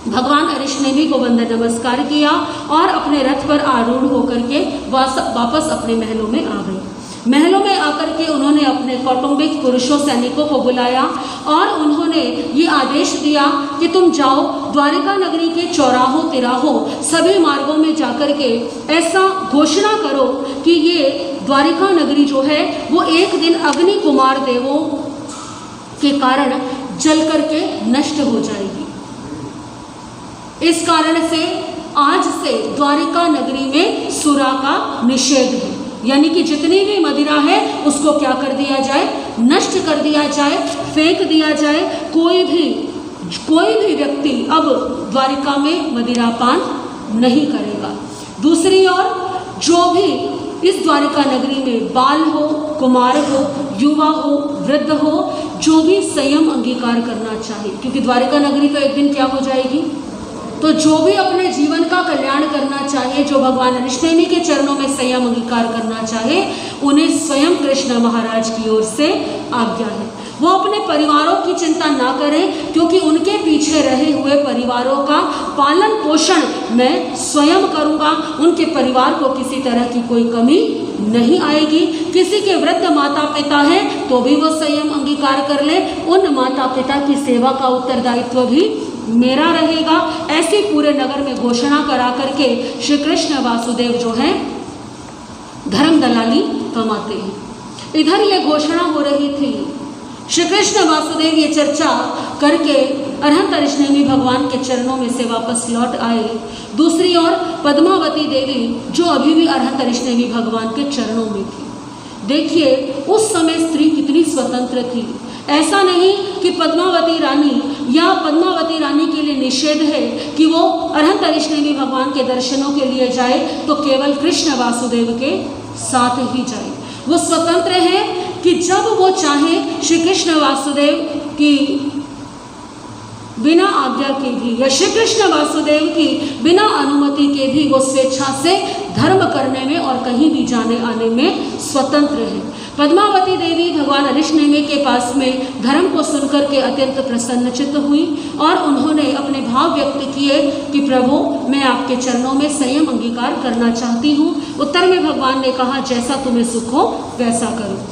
भगवान अरिष्णेमी को वंदन नमस्कार किया और अपने रथ पर आरूढ़ होकर के वापस अपने महलों में आ गए। महलों में आकर के उन्होंने अपने कौटुंबिक पुरुषों सैनिकों को बुलाया और उन्होंने ये आदेश दिया कि तुम जाओ, द्वारिका नगरी के चौराहों तिराहों सभी मार्गों में जाकर के ऐसा घोषणा करो कि ये द्वारिका नगरी जो है वो एक दिन अग्नि कुमार देवों के कारण जल करके नष्ट हो जाएगी। इस कारण से आज से द्वारिका नगरी में सुरा का निषेध है, यानी कि जितनी भी मदिरा है उसको क्या कर दिया जाए, नष्ट कर दिया जाए, फेंक दिया जाए। कोई भी व्यक्ति अब द्वारिका में मदिरापान नहीं करेगा। दूसरी ओर जो भी इस द्वारिका नगरी में बाल हो, कुमार हो, युवा हो, वृद्ध हो, जो भी संयम अंगीकार करना चाहे, क्योंकि द्वारिका नगरी तो एक दिन क्या हो जाएगी, तो जो भी अपने जीवन का कल्याण करना चाहे, जो भगवान अरिष्णेमी के चरणों में संयम अंगीकार करना चाहे, उन्हें स्वयं कृष्ण महाराज की ओर से आज्ञा है। वो अपने परिवारों की चिंता ना करें, क्योंकि उनके पीछे रहे हुए परिवारों का पालन पोषण मैं स्वयं करूंगा। उनके परिवार को किसी तरह की कोई कमी नहीं आएगी। किसी के वृद्ध माता पिता हैं तो भी वो संयम अंगीकार कर ले, उन माता पिता की सेवा का उत्तरदायित्व भी मेरा रहेगा। ऐसे पूरे नगर में घोषणा करा करके श्री कृष्ण वासुदेव जो है धर्म दलाली कमाते हैं। इधर ये घोषणा हो रही थी, श्री कृष्ण वासुदेव ये चर्चा करके अरहंत ऋषि भगवान के चरणों में से वापस लौट आए। दूसरी ओर पद्मावती देवी जो अभी भी अरहंत ऋषि भगवान के चरणों में थी। देखिए उस समय स्त्री कितनी स्वतंत्र थी। ऐसा नहीं कि पद्मावती रानी के लिए निषेध है कि वो अरहंत ऋषि भगवान के दर्शनों के लिए जाए तो केवल कृष्ण वासुदेव के साथ ही जाए। वो स्वतंत्र है कि जब वो चाहे श्री कृष्ण वासुदेव की बिना आज्ञा के भी या श्री कृष्ण वासुदेव की बिना अनुमति के भी वो स्वेच्छा से धर्म करने में और कहीं भी जाने आने में स्वतंत्र है। पद्मावती देवी भगवान अरिष्णेमी के पास में धर्म को सुनकर के अत्यंत प्रसन्नचित्त हुई और उन्होंने अपने भाव व्यक्त किए कि प्रभु मैं आपके चरणों में संयम अंगीकार करना चाहती हूँ। उत्तर में भगवान ने कहा जैसा तुम्हें सुख हो वैसा करो।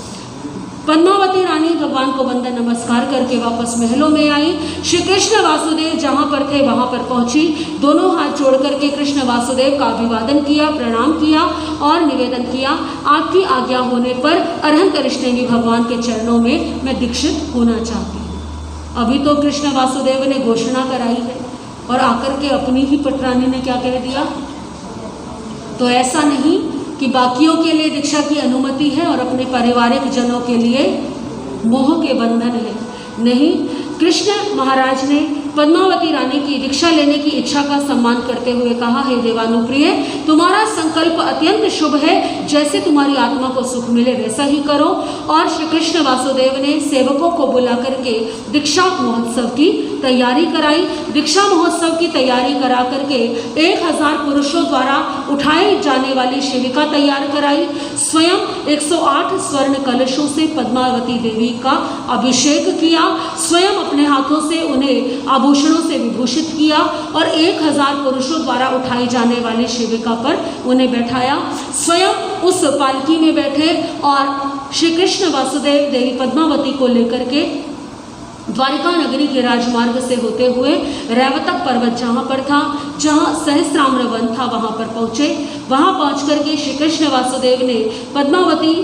पद्मावती रानी भगवान को वंदन नमस्कार करके वापस महलों में आई। श्री कृष्ण वासुदेव जहाँ पर थे वहाँ पर पहुँची, दोनों हाथ जोड़ करके कृष्ण वासुदेव का अभिवादन किया, प्रणाम किया और निवेदन किया आपकी आज्ञा होने पर अरहंत ऋषि भगवान के चरणों में मैं दीक्षित होना चाहती हूँ। अभी तो कृष्ण वासुदेव ने घोषणा कराई है और आकर के अपनी ही पटरानी ने क्या कह दिया। तो ऐसा नहीं कि बाकियों के लिए दीक्षा की अनुमति है और अपने पारिवारिक जनों के लिए मोह के बंधन है। नहीं, कृष्ण महाराज ने पद्मावती रानी की दीक्षा लेने की इच्छा का सम्मान करते हुए कहा, हे देवानुप्रिय तुम्हारा संकल्प अत्यंत शुभ है, जैसे तुम्हारी आत्मा को सुख मिले वैसा ही करो। और श्री कृष्ण वासुदेव ने सेवकों को बुला करके दीक्षा महोत्सव की तैयारी कराई। दीक्षा महोत्सव की तैयारी करा करके 1000 पुरुषों द्वारा उठाई जाने वाली शिविका तैयार कराई। स्वयं 108 स्वर्ण कलशों से पद्मावती देवी का अभिषेक किया, स्वयं अपने हाथों से उन्हें आभूषणों से विभूषित किया और 1000 पुरुषों द्वारा उठाई जाने वाली शिविका पर उन्हें बैठाया। स्वयं उस पालकी में बैठे और श्री कृष्ण वासुदेव देवी पद्मावती को लेकर के द्वारिका नगरी के राजमार्ग से होते हुए रैवतक पर्वत जहाँ पर था, जहाँ सहस्राम्र वन था, वहाँ पर पहुँचे। वहाँ पहुँच करके श्री कृष्ण वासुदेव ने पद्मावती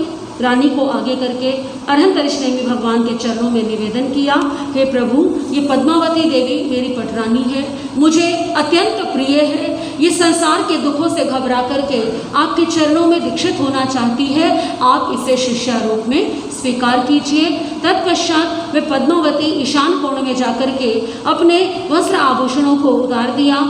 रानी को आगे करके अरहंतरिश्नेमी भगवान के चरणों में निवेदन किया, हे प्रभु, ये पद्मावती देवी मेरी पटरानी है, मुझे अत्यंत प्रिय है, ये संसार के दुखों से घबरा करके आपके चरणों में दीक्षित होना चाहती है, आप इसे शिष्या रूप में स्वीकार कीजिए। तत्पश्चात वे पद्मावती ईशान कोण में जाकर के अपने वस्त्र आभूषणों को उतार दिया,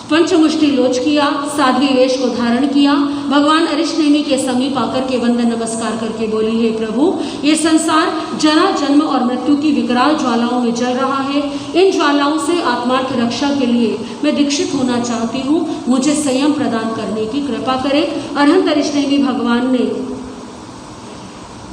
पंचमुष्टि लोच किया, साध्वी वेश को धारण किया, भगवान अरिष्टनेमी के समीप आकर के वंदन नमस्कार करके बोली, हे प्रभु, ये संसार जरा जन्म और मृत्यु की विकराल ज्वालाओं में जल रहा है, इन ज्वालाओं से आत्मार्थ रक्षा के लिए मैं दीक्षित होना चाहती हूँ, मुझे संयम प्रदान करने की कृपा करें। अरहंतरिश्नेमी भगवान ने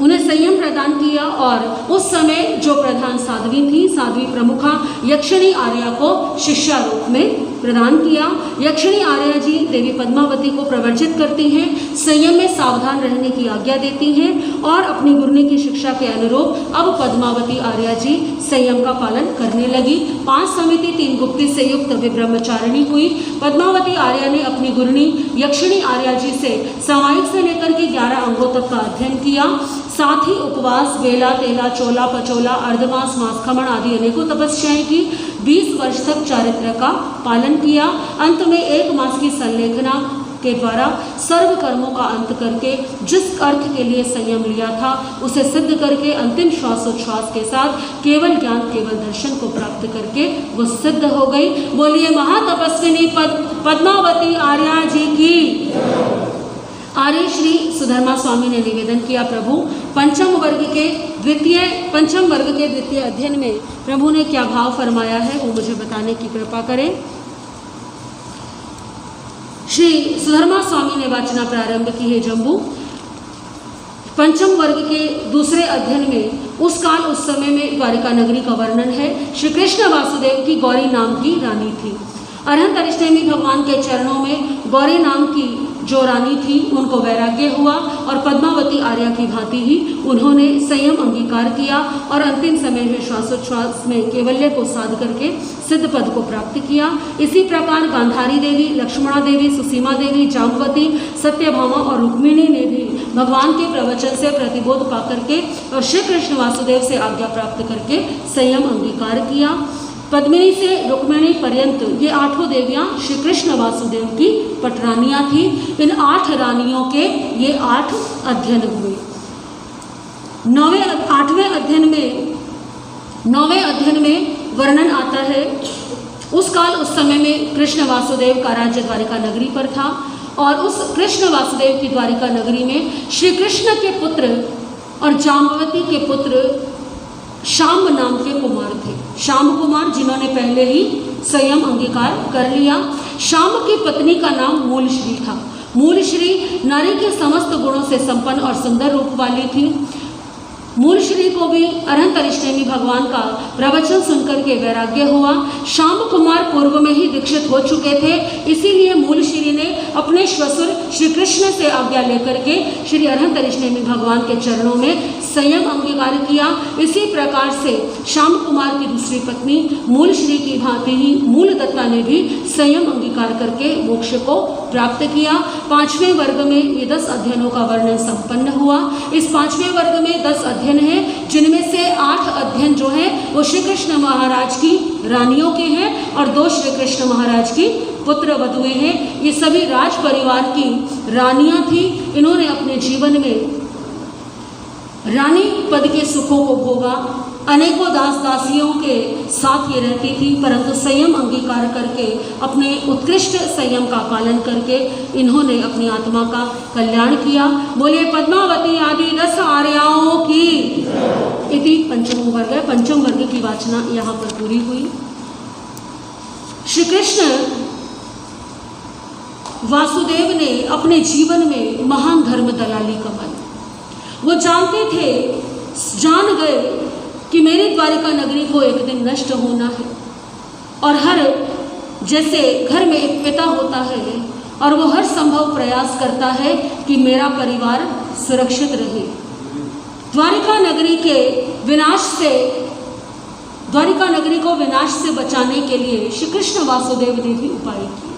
उन्हें संयम प्रदान किया और उस समय जो प्रधान साध्वी थी, साध्वी प्रमुखा यक्षिणी आर्या को शिष्या रूप में प्रदान किया। यक्षिणी आर्या जी देवी पद्मावती को प्रवर्जित करती हैं, संयम में सावधान रहने की आज्ञा देती हैं और अपनी गुरुनी की शिक्षा के अनुरूप अब पद्मावती आर्या जी संयम का पालन करने लगी। 5 समिति 3 गुप्ती से युक्त वे ब्रह्मचारिणी हुई। पद्मावती आर्या ने अपनी गुरुनी यक्षिणी आर्या जी से सामायिक से लेकर के 11 अंगों तक का अध्ययन किया, साथ ही उपवास, बेला, तेला, चोला, पचोला, अर्धमास, मासखमण आदि अनेकों तपस्याएं की। 20 वर्ष तक चारित्र का पालन किया। अंत में 1 मास की संलेखना के द्वारा सर्व कर्मों का अंत करके जिस अर्थ के लिए संयम लिया था उसे सिद्ध करके अंतिम श्वासोच्छ्वास के साथ केवल ज्ञान, केवल दर्शन को प्राप्त करके वो सिद्ध हो गई। बोलिए महातपस्विनी पद्मावती आर्या जी की। आर्य श्री सुधर्मा स्वामी ने निवेदन किया, प्रभु, पंचम वर्ग के द्वितीय अध्ययन में प्रभु ने क्या भाव फरमाया है वो मुझे बताने की कृपा करें। श्री सुधर्मा स्वामी ने वाचना प्रारंभ की है, जम्बू, पंचम वर्ग के दूसरे अध्ययन में उस काल उस समय में द्वारिका नगरी का वर्णन है। श्री कृष्ण वासुदेव की गौरी नाम की रानी थी। अरहंतरिश्नेमी भगवान के चरणों में गौरी नाम की जो रानी थी उनको वैराग्य हुआ और पद्मावती आर्या की भांति ही उन्होंने संयम अंगीकार किया और अंतिम समय में श्वासोच्छ्वास में केवल्य को साध करके सिद्ध पद को प्राप्त किया। इसी प्रकार गांधारी देवी, लक्ष्मणा देवी, सुसीमा देवी, जाम्बवती, सत्यभामा और रुक्मिणी ने भी भगवान के प्रवचन से प्रतिबोध पा करके और श्री कृष्ण वासुदेव से आज्ञा प्राप्त करके संयम अंगीकार किया। पद्मिनी से रुक्मिणी पर्यंत ये 8 देवियां श्री कृष्ण वासुदेव की पटरानियां थी। इन 8 रानियों के ये 8 अध्ययन हुए। 9वें अध्ययन में वर्णन आता है, उस काल उस समय में कृष्ण वासुदेव का राज्य द्वारिका नगरी पर था और उस कृष्ण वासुदेव की द्वारिका नगरी में श्री कृष्ण के पुत्र और जाम्बवती के पुत्र शाम्ब नाम के कुमार थे। शाम्ब कुमार जिन्होंने पहले ही संयम अंगीकार कर लिया। शाम्ब की पत्नी का नाम मूलश्री था। मूलश्री नारी के समस्त गुणों से संपन्न और सुंदर रूप वाली थी। मूलश्री को भी अरहंतरिश्नेमी भगवान का प्रवचन सुनकर के वैराग्य हुआ। शाम्ब कुमार पूर्व में ही दीक्षित हो चुके थे, इसीलिए मूलश्री ने अपने श्वशुर श्री कृष्ण से आज्ञा लेकर के श्री अरहंतरिश्नेमी भगवान के चरणों में संयम अंगीकार किया। इसी प्रकार से शाम्ब कुमार की दूसरी पत्नी मूलश्री की भांति ही मूलदत्ता ने भी संयम अंगीकार करके मोक्ष को प्राप्त किया। 5वें वर्ग में ये 10 अध्ययनों का वर्णन संपन्न हुआ। इस 5वें वर्ग में 10 अध्ययन हैं, जिनमें से 8 अध्ययन जो हैं वो श्री कृष्ण महाराज की रानियों के हैं और 2 श्री कृष्ण महाराज की पुत्र वधुएं हैं। ये सभी राज परिवार की रानियां थी। इन्होंने अपने जीवन में रानी पद के सुखों को भोगा। अनेकों दास दासियों के साथ ये रहती थी, परंतु संयम अंगीकार करके अपने उत्कृष्ट संयम का पालन करके इन्होंने अपनी आत्मा का कल्याण किया। बोलिए पद्मावती आदि 10 आर्याओं की। इति पंचम वर्ग है। पंचम वर्ग की वाचना यहाँ पर पूरी हुई। श्री कृष्ण वासुदेव ने अपने जीवन में महान धर्म दलाली कमाई। वो जान गए कि मेरी द्वारिका नगरी को एक दिन नष्ट होना है और हर जैसे घर में एक पिता होता है और वो हर संभव प्रयास करता है कि मेरा परिवार सुरक्षित रहे। द्वारिका नगरी को विनाश से बचाने के लिए श्री कृष्ण वासुदेव ने भी उपाय किए।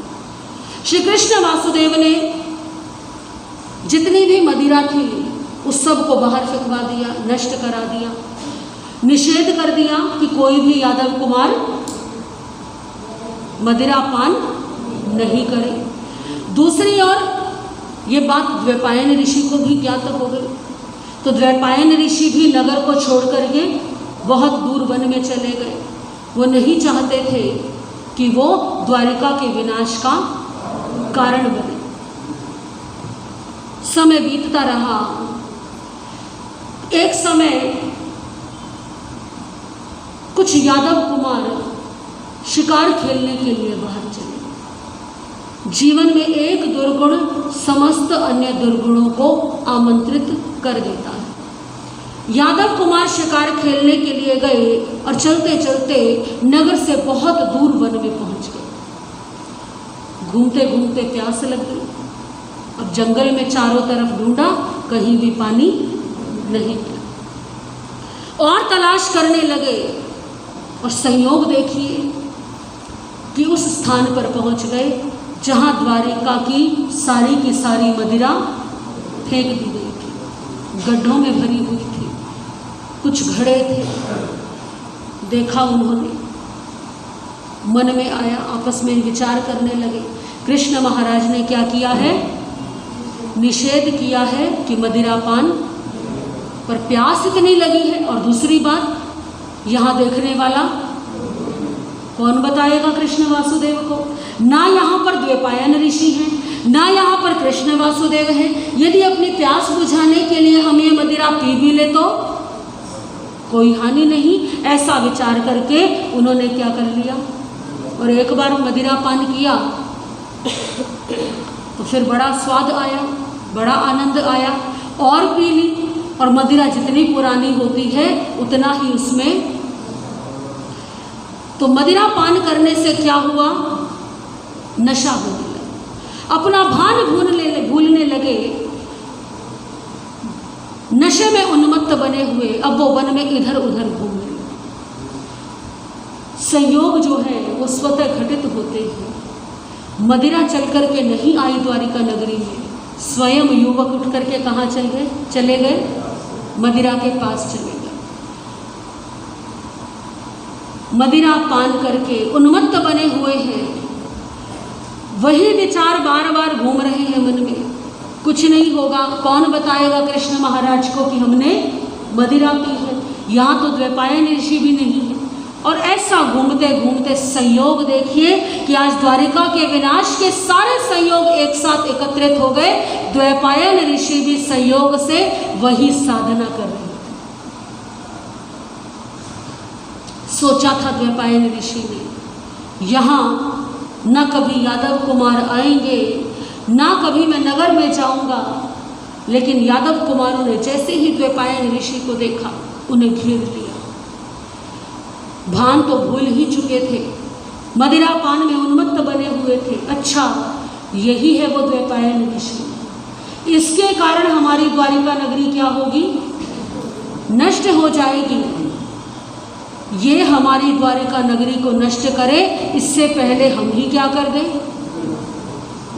श्री कृष्ण वासुदेव ने जितनी भी मदिरा थी उस सब को बाहर फेंकवा दिया, नष्ट करा दिया, निषेध कर दिया कि कोई भी यादव कुमार मदिरा पान नहीं करे। दूसरी ओर ये बात द्वैपायन ऋषि को भी ज्ञात हो गई, तो द्वैपायन ऋषि भी नगर को छोड़ करके बहुत दूर वन में चले गए। वो नहीं चाहते थे कि वो द्वारिका के विनाश का कारण बने। समय बीतता रहा। एक समय कुछ यादव कुमार शिकार खेलने के लिए बाहर चले। जीवन में एक दुर्गुण समस्त अन्य दुर्गुणों को आमंत्रित कर देता है। यादव कुमार शिकार खेलने के लिए गए और चलते चलते नगर से बहुत दूर वन में पहुंच गए। घूमते घूमते प्यास लग गई। अब जंगल में चारों तरफ ढूंढा, कहीं भी पानी नहीं मिला और तलाश करने लगे। और संयोग देखिए कि उस स्थान पर पहुंच गए जहां द्वारिका की सारी मदिरा फेंक दी गई थी, गड्ढों में भरी हुई थी, कुछ घड़े थे। देखा उन्होंने, मन में आया, आपस में विचार करने लगे। कृष्ण महाराज ने क्या किया है? निषेध किया है कि मदिरा पान, पर प्यास इतनी लगी है। और दूसरी बात, यहाँ देखने वाला कौन बताएगा कृष्ण वासुदेव को? ना यहाँ पर द्वैपायन ऋषि हैं, ना यहाँ पर कृष्ण वासुदेव हैं। यदि अपनी प्यास बुझाने के लिए हम ये मदिरा पी भी ले तो कोई हानि नहीं। ऐसा विचार करके उन्होंने क्या कर लिया, और एक बार मदिरा पान किया तो फिर बड़ा स्वाद आया, बड़ा आनंद आया, और पी ली। और मदिरा जितनी पुरानी होती है उतना ही उसमें, तो मदिरा पान करने से क्या हुआ? नशा होने लगा, अपना भान भूलने लगे, नशे में उन्मत्त बने हुए अब वो वन में इधर उधर घूम रहे। संयोग जो है वो स्वतः घटित होते हैं। मदिरा चल करके नहीं आई द्वारिका नगरी में, स्वयं युवक उठ करके कहाँ चले गए? मदिरा के पास चले गए। मदिरा पान करके उन्मत्त बने हुए हैं। वही विचार बार बार घूम रहे हैं मन में, कुछ नहीं होगा। कौन बताएगा कृष्ण महाराज को कि हमने मदिरा पी है? यहाँ तो द्वैपायन ऋषि भी नहीं है। और ऐसा घूमते घूमते संयोग देखिए कि आज द्वारिका के विनाश के सारे संयोग एक साथ एकत्रित हो गए। द्वैपायन ऋषि भी संयोग से वही साधना कर रहे थे। सोचा था द्वैपायन ऋषि ने, यहाँ न कभी यादव कुमार आएंगे, ना कभी मैं नगर में जाऊंगा। लेकिन यादव कुमारों ने जैसे ही द्वैपायन ऋषि को देखा, उन्हें घेर लिया। भान तो भूल ही चुके थे, मदिरा पान में उन्मत्त बने हुए थे। अच्छा, यही है वो द्वैपायन ऋषि। इसके कारण हमारी द्वारिका नगरी क्या होगी? नष्ट हो जाएगी। ये हमारी द्वारिका नगरी को नष्ट करे, इससे पहले हम ही क्या कर दें?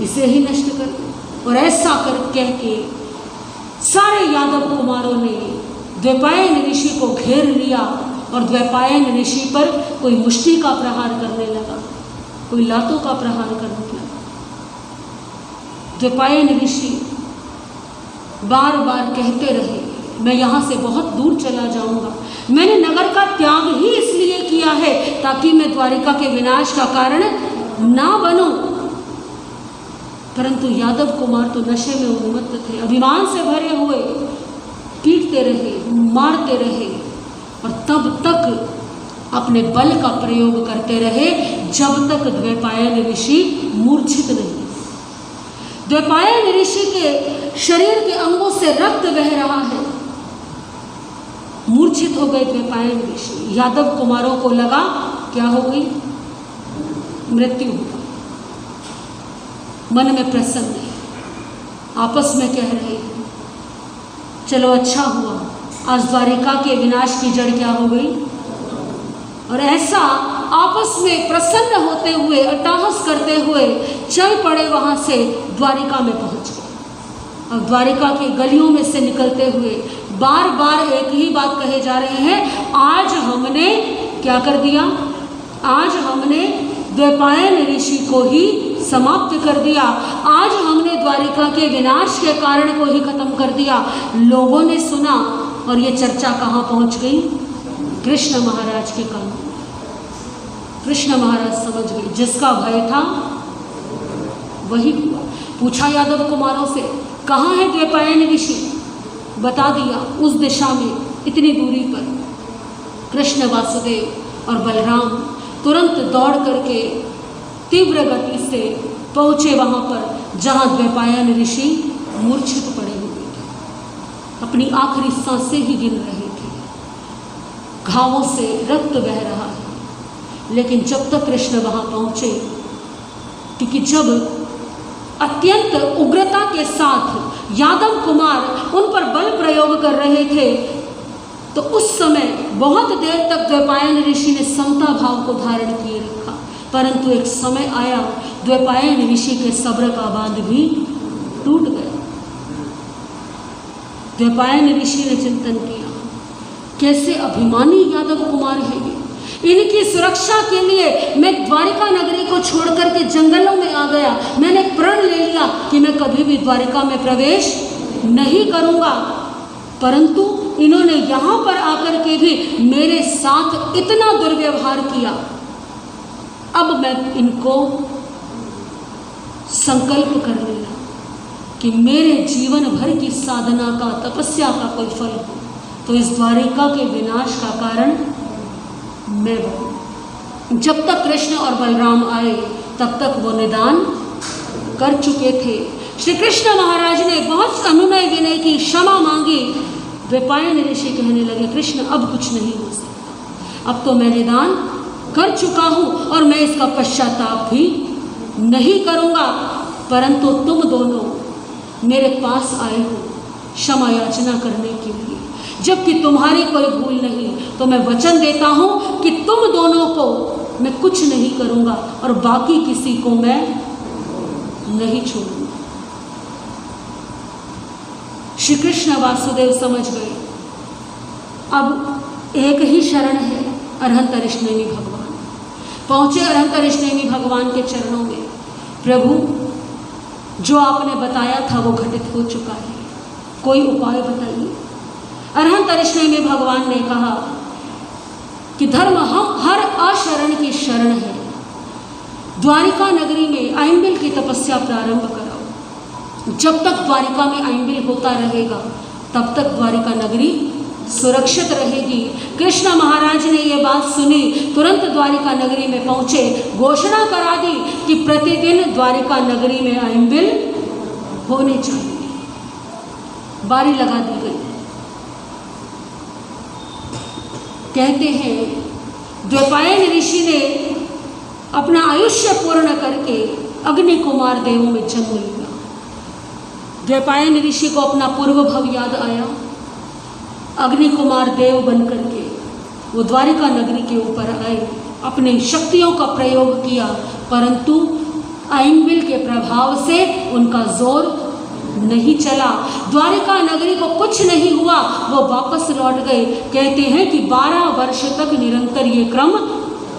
इसे ही नष्ट कर दें। और ऐसा कह के सारे यादव कुमारों ने द्वैपायन ऋषि को घेर लिया। और द्वैपायन ऋषि पर कोई मुष्टि का प्रहार करने लगा, कोई लातों का प्रहार करने लगा। द्वैपायन ऋषि बार बार कहते रहे, मैं यहाँ से बहुत दूर चला जाऊंगा। मैंने नगर का त्याग ही इसलिए किया है ताकि मैं द्वारिका के विनाश का कारण ना बनूं। परंतु यादव कुमार तो नशे में उन्मत्त थे, अभिमान से भरे हुए पीटते रहे, मारते रहे और तब तक अपने बल का प्रयोग करते रहे जब तक द्वैपायन ऋषि मूर्छित नहीं। द्वैपायन ऋषि के शरीर के अंगों से रक्त बह रहा है। मूर्छित हो गए द्वैपायन ऋषि। यादव कुमारों को लगा क्या हो गई? मृत्यु हो गई। मन में प्रसन्न है, आपस में कह रहे हैं, चलो अच्छा हुआ, आज द्वारिका के विनाश की जड़ क्या हो गई? और ऐसा आपस में प्रसन्न होते हुए, अट्टहास करते हुए चल पड़े, वहां से द्वारिका में पहुंच गए। और द्वारिका की गलियों में से निकलते हुए बार बार एक ही बात कहे जा रहे हैं, आज हमने क्या कर दिया, आज हमने द्वैपायन ऋषि को ही समाप्त कर दिया, आज हमने द्वारिका के विनाश के कारण को ही खत्म कर दिया। लोगों ने सुना और ये चर्चा कहाँ पहुँच गई, कृष्ण महाराज के कान। कृष्ण महाराज समझ गए, जिसका भय था वही हुआ। पूछा यादव कुमारों से, कहाँ है द्वैपायन ऋषि? बता दिया, उस दिशा में इतनी दूरी पर। कृष्ण वासुदेव और बलराम तुरंत दौड़ करके तीव्र गति से पहुँचे वहाँ पर जहाँ द्वैपायन ऋषि मूर्छित पड़े हुए थे, अपनी आखिरी सांसें ही गिन रहे थे, घावों से रक्त बह रहा है। लेकिन जब तक कृष्ण वहाँ पहुँचे, क्योंकि जब अत्यंत उग्रता के साथ यादव कुमार उन पर बल प्रयोग कर रहे थे, तो उस समय बहुत देर तक द्वैपायन ऋषि ने समता भाव को धारण किए रखा। परंतु एक समय आया, द्वैपायन ऋषि के सब्र का बांध भी टूट गया। द्वैपायन ऋषि ने चिंतन किया, कैसे अभिमानी यादव कुमार है ये, इनकी सुरक्षा के लिए मैं द्वारिका नगरी को छोड़कर के जंगलों में आ गया। मैंने प्रण ले लिया कि मैं कभी भी द्वारिका में प्रवेश नहीं करूंगा, परंतु इन्होंने यहाँ पर आकर के भी मेरे साथ इतना दुर्व्यवहार किया। अब मैं इनको संकल्प कर लिया कि मेरे जीवन भर की साधना का, तपस्या का कोई फल हो तो इस द्वारिका के विनाश का कारण मैं बनूं। जब तक कृष्ण और बलराम आए तब तक वो निदान कर चुके थे। श्री कृष्ण महाराज ने बहुत अनुनय विनय की, क्षमा मांगी। द्वैपायन ऋषि कहने लगे, कृष्ण अब कुछ नहीं हो सकता, अब तो मैं निदान कर चुका हूँ और मैं इसका पश्चाताप भी नहीं करूँगा, परंतु तुम दोनों मेरे पास आए हो क्षमा याचना करने के लिए, जबकि तुम्हारी कोई भूल नहीं, तो मैं वचन देता हूँ कि तुम दोनों को मैं कुछ नहीं करूँगा और बाकी किसी को मैं नहीं छोड़ूंगा। श्री कृष्ण वासुदेव समझ गए, अब एक ही शरण है, अरहंत ऋषनेमी भगवान। पहुँचे अरहंत ऋषनेमी भगवान के चरणों में, प्रभु जो आपने बताया था वो घटित हो चुका है, कोई उपाय बताइए। अरहंत ऋषनेमी भगवान ने कहा कि धर्म हम हर अशरण की शरण है। द्वारिका नगरी में आइंबिल की तपस्या प्रारंभ कराओ। जब तक द्वारिका में आइंबिल होता रहेगा तब तक द्वारिका नगरी सुरक्षित रहेगी। कृष्ण महाराज ने ये बात सुनी, तुरंत द्वारिका नगरी में पहुँचे, घोषणा करा दी कि प्रतिदिन द्वारिका नगरी में आइंबिल होने चाहिए। बारी लगा दी गई। कहते हैं द्वैपायन ऋषि ने अपना आयुष्य पूर्ण करके अग्नि कुमार देवों में जन्म लिया। द्वैपायन ऋषि को अपना पूर्व भव याद आया। अग्नि कुमार देव बन करके वो द्वारिका नगरी के ऊपर आए, अपने शक्तियों का प्रयोग किया, परंतु आइंबिल के प्रभाव से उनका जोर नहीं चला। द्वारिका नगरी को कुछ नहीं हुआ, वो वापस लौट गए। कहते हैं कि 12 वर्ष तक निरंतर ये क्रम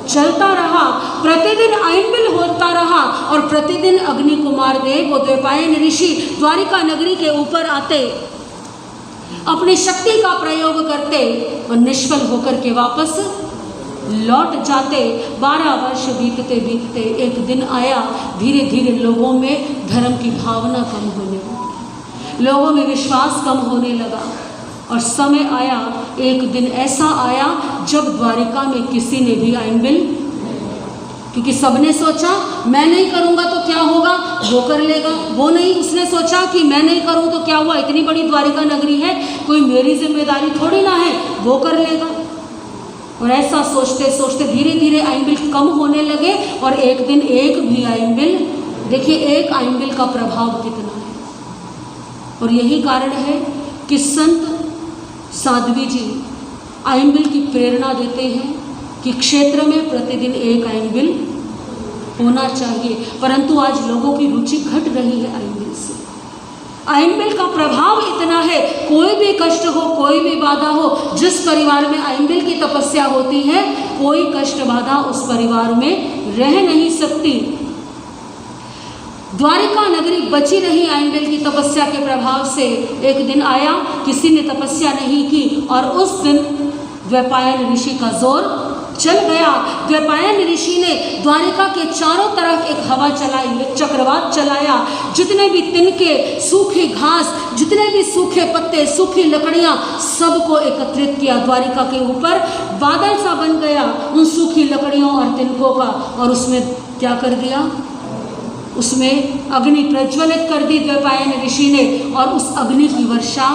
चलता रहा। प्रतिदिन आइंबिल होता रहा और प्रतिदिन अग्नि कुमार देव वो द्वैपायन ऋषि द्वारिका नगरी के ऊपर आते, अपनी शक्ति का प्रयोग करते और निष्फल होकर के वापस लौट जाते। 12 वर्ष बीतते बीतते एक दिन आया, धीरे धीरे लोगों में धर्म की भावना कम होने लगी, लोगों में विश्वास कम होने लगा और समय आया, एक दिन ऐसा आया जब द्वारिका में किसी ने भी आइंबिल, क्योंकि सबने सोचा मैं नहीं करूँगा तो क्या होगा, वो कर लेगा, वो नहीं, उसने सोचा कि मैं नहीं करूँ तो क्या हुआ, इतनी बड़ी द्वारिका नगरी है, कोई मेरी जिम्मेदारी थोड़ी ना है, वो कर लेगा। और ऐसा सोचते सोचते धीरे धीरे आइंबिल कम होने लगे और एक दिन एक भी आइंबिल, देखिए एक आइंबिल का प्रभाव कितना है। और यही कारण है कि संत साध्वी जी आइंबिल की प्रेरणा देते हैं कि क्षेत्र में प्रतिदिन एक आइंबिल होना चाहिए, परंतु आज लोगों की रुचि घट रही है आइंबिल से। आइनबिल का प्रभाव इतना है, कोई भी कष्ट हो, कोई भी बाधा हो, जिस परिवार में आइनबिल की तपस्या होती है, कोई कष्ट बाधा उस परिवार में रह नहीं सकती। द्वारिका नगरी बची रही आइनबिल की तपस्या के प्रभाव से। एक दिन आया, किसी ने तपस्या नहीं की और उस दिन द्वैपायन ऋषि का जोर चल गया। द्वैपायन ऋषि ने द्वारिका के चारों तरफ एक हवा चलाई, एक चक्रवात चलाया। जितने भी तिनके, सूखी घास, जितने भी सूखे पत्ते, सूखी लकड़ियां, सबको एकत्रित किया। द्वारिका के ऊपर बादल सा बन गया उन सूखी लकड़ियों और तिनकों का, और उसमें क्या कर दिया, उसमें अग्नि प्रज्वलित कर दी द्वैपायन ऋषि ने, और उस अग्नि की वर्षा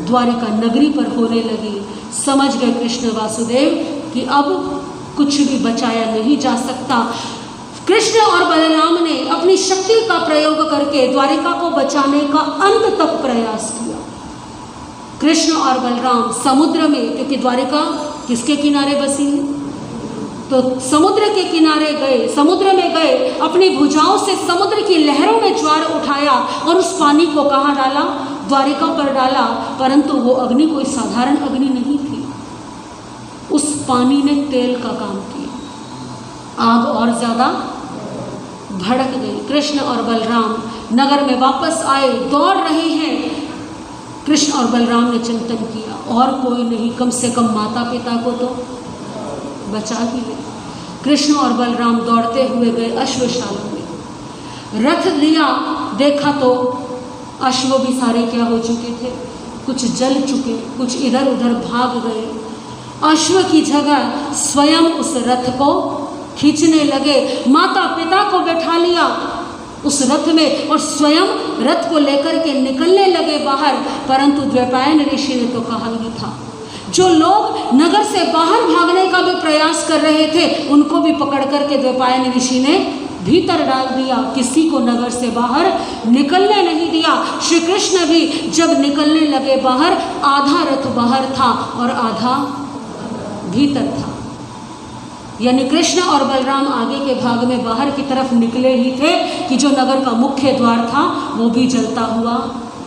द्वारिका नगरी पर होने लगी। समझ गए कृष्ण वासुदेव कि अब कुछ भी बचाया नहीं जा सकता। कृष्ण और बलराम ने अपनी शक्ति का प्रयोग करके द्वारिका को बचाने का अंत तक प्रयास किया। कृष्ण और बलराम समुद्र में, क्योंकि द्वारिका किसके किनारे बसी है, तो समुद्र के किनारे गए, समुद्र में गए, अपनी भुजाओं से समुद्र की लहरों में ज्वार उठाया और उस पानी को कहाँ डाला, द्वारिका पर डाला। परंतु वो अग्नि कोई साधारण अग्नि नहीं थी, उस पानी ने तेल का काम किया। आग और ज्यादा भड़क गई। कृष्ण और बलराम नगर में वापस आए, दौड़ रहे हैं। कृष्ण और बलराम ने चिंतन किया, और कोई नहीं, कम से कम माता पिता को तो बचा ही ले। कृष्ण और बलराम दौड़ते हुए गए अश्वशाला में। रथ लिया, देखा तो अश्व भी सारे क्या हो चुके थे, कुछ जल चुके, कुछ इधर उधर भाग गए। अश्व की जगह स्वयं उस रथ को खींचने लगे। माता पिता को बैठा लिया उस रथ में और स्वयं रथ को लेकर के निकलने लगे बाहर। परंतु द्वैपायन ऋषि ने तो कहा ही था, जो लोग नगर से बाहर भागने का भी प्रयास कर रहे थे, उनको भी पकड़ करके द्वैपायन ऋषि ने भीतर डाल दिया। किसी को नगर से बाहर निकलने नहीं दिया। श्री कृष्ण भी जब निकलने लगे बाहर, आधा रथ बाहर था और आधा भीतर था। यानी कृष्ण और बलराम आगे के भाग में बाहर की तरफ निकले ही थे कि जो नगर का मुख्य द्वार था वो भी जलता हुआ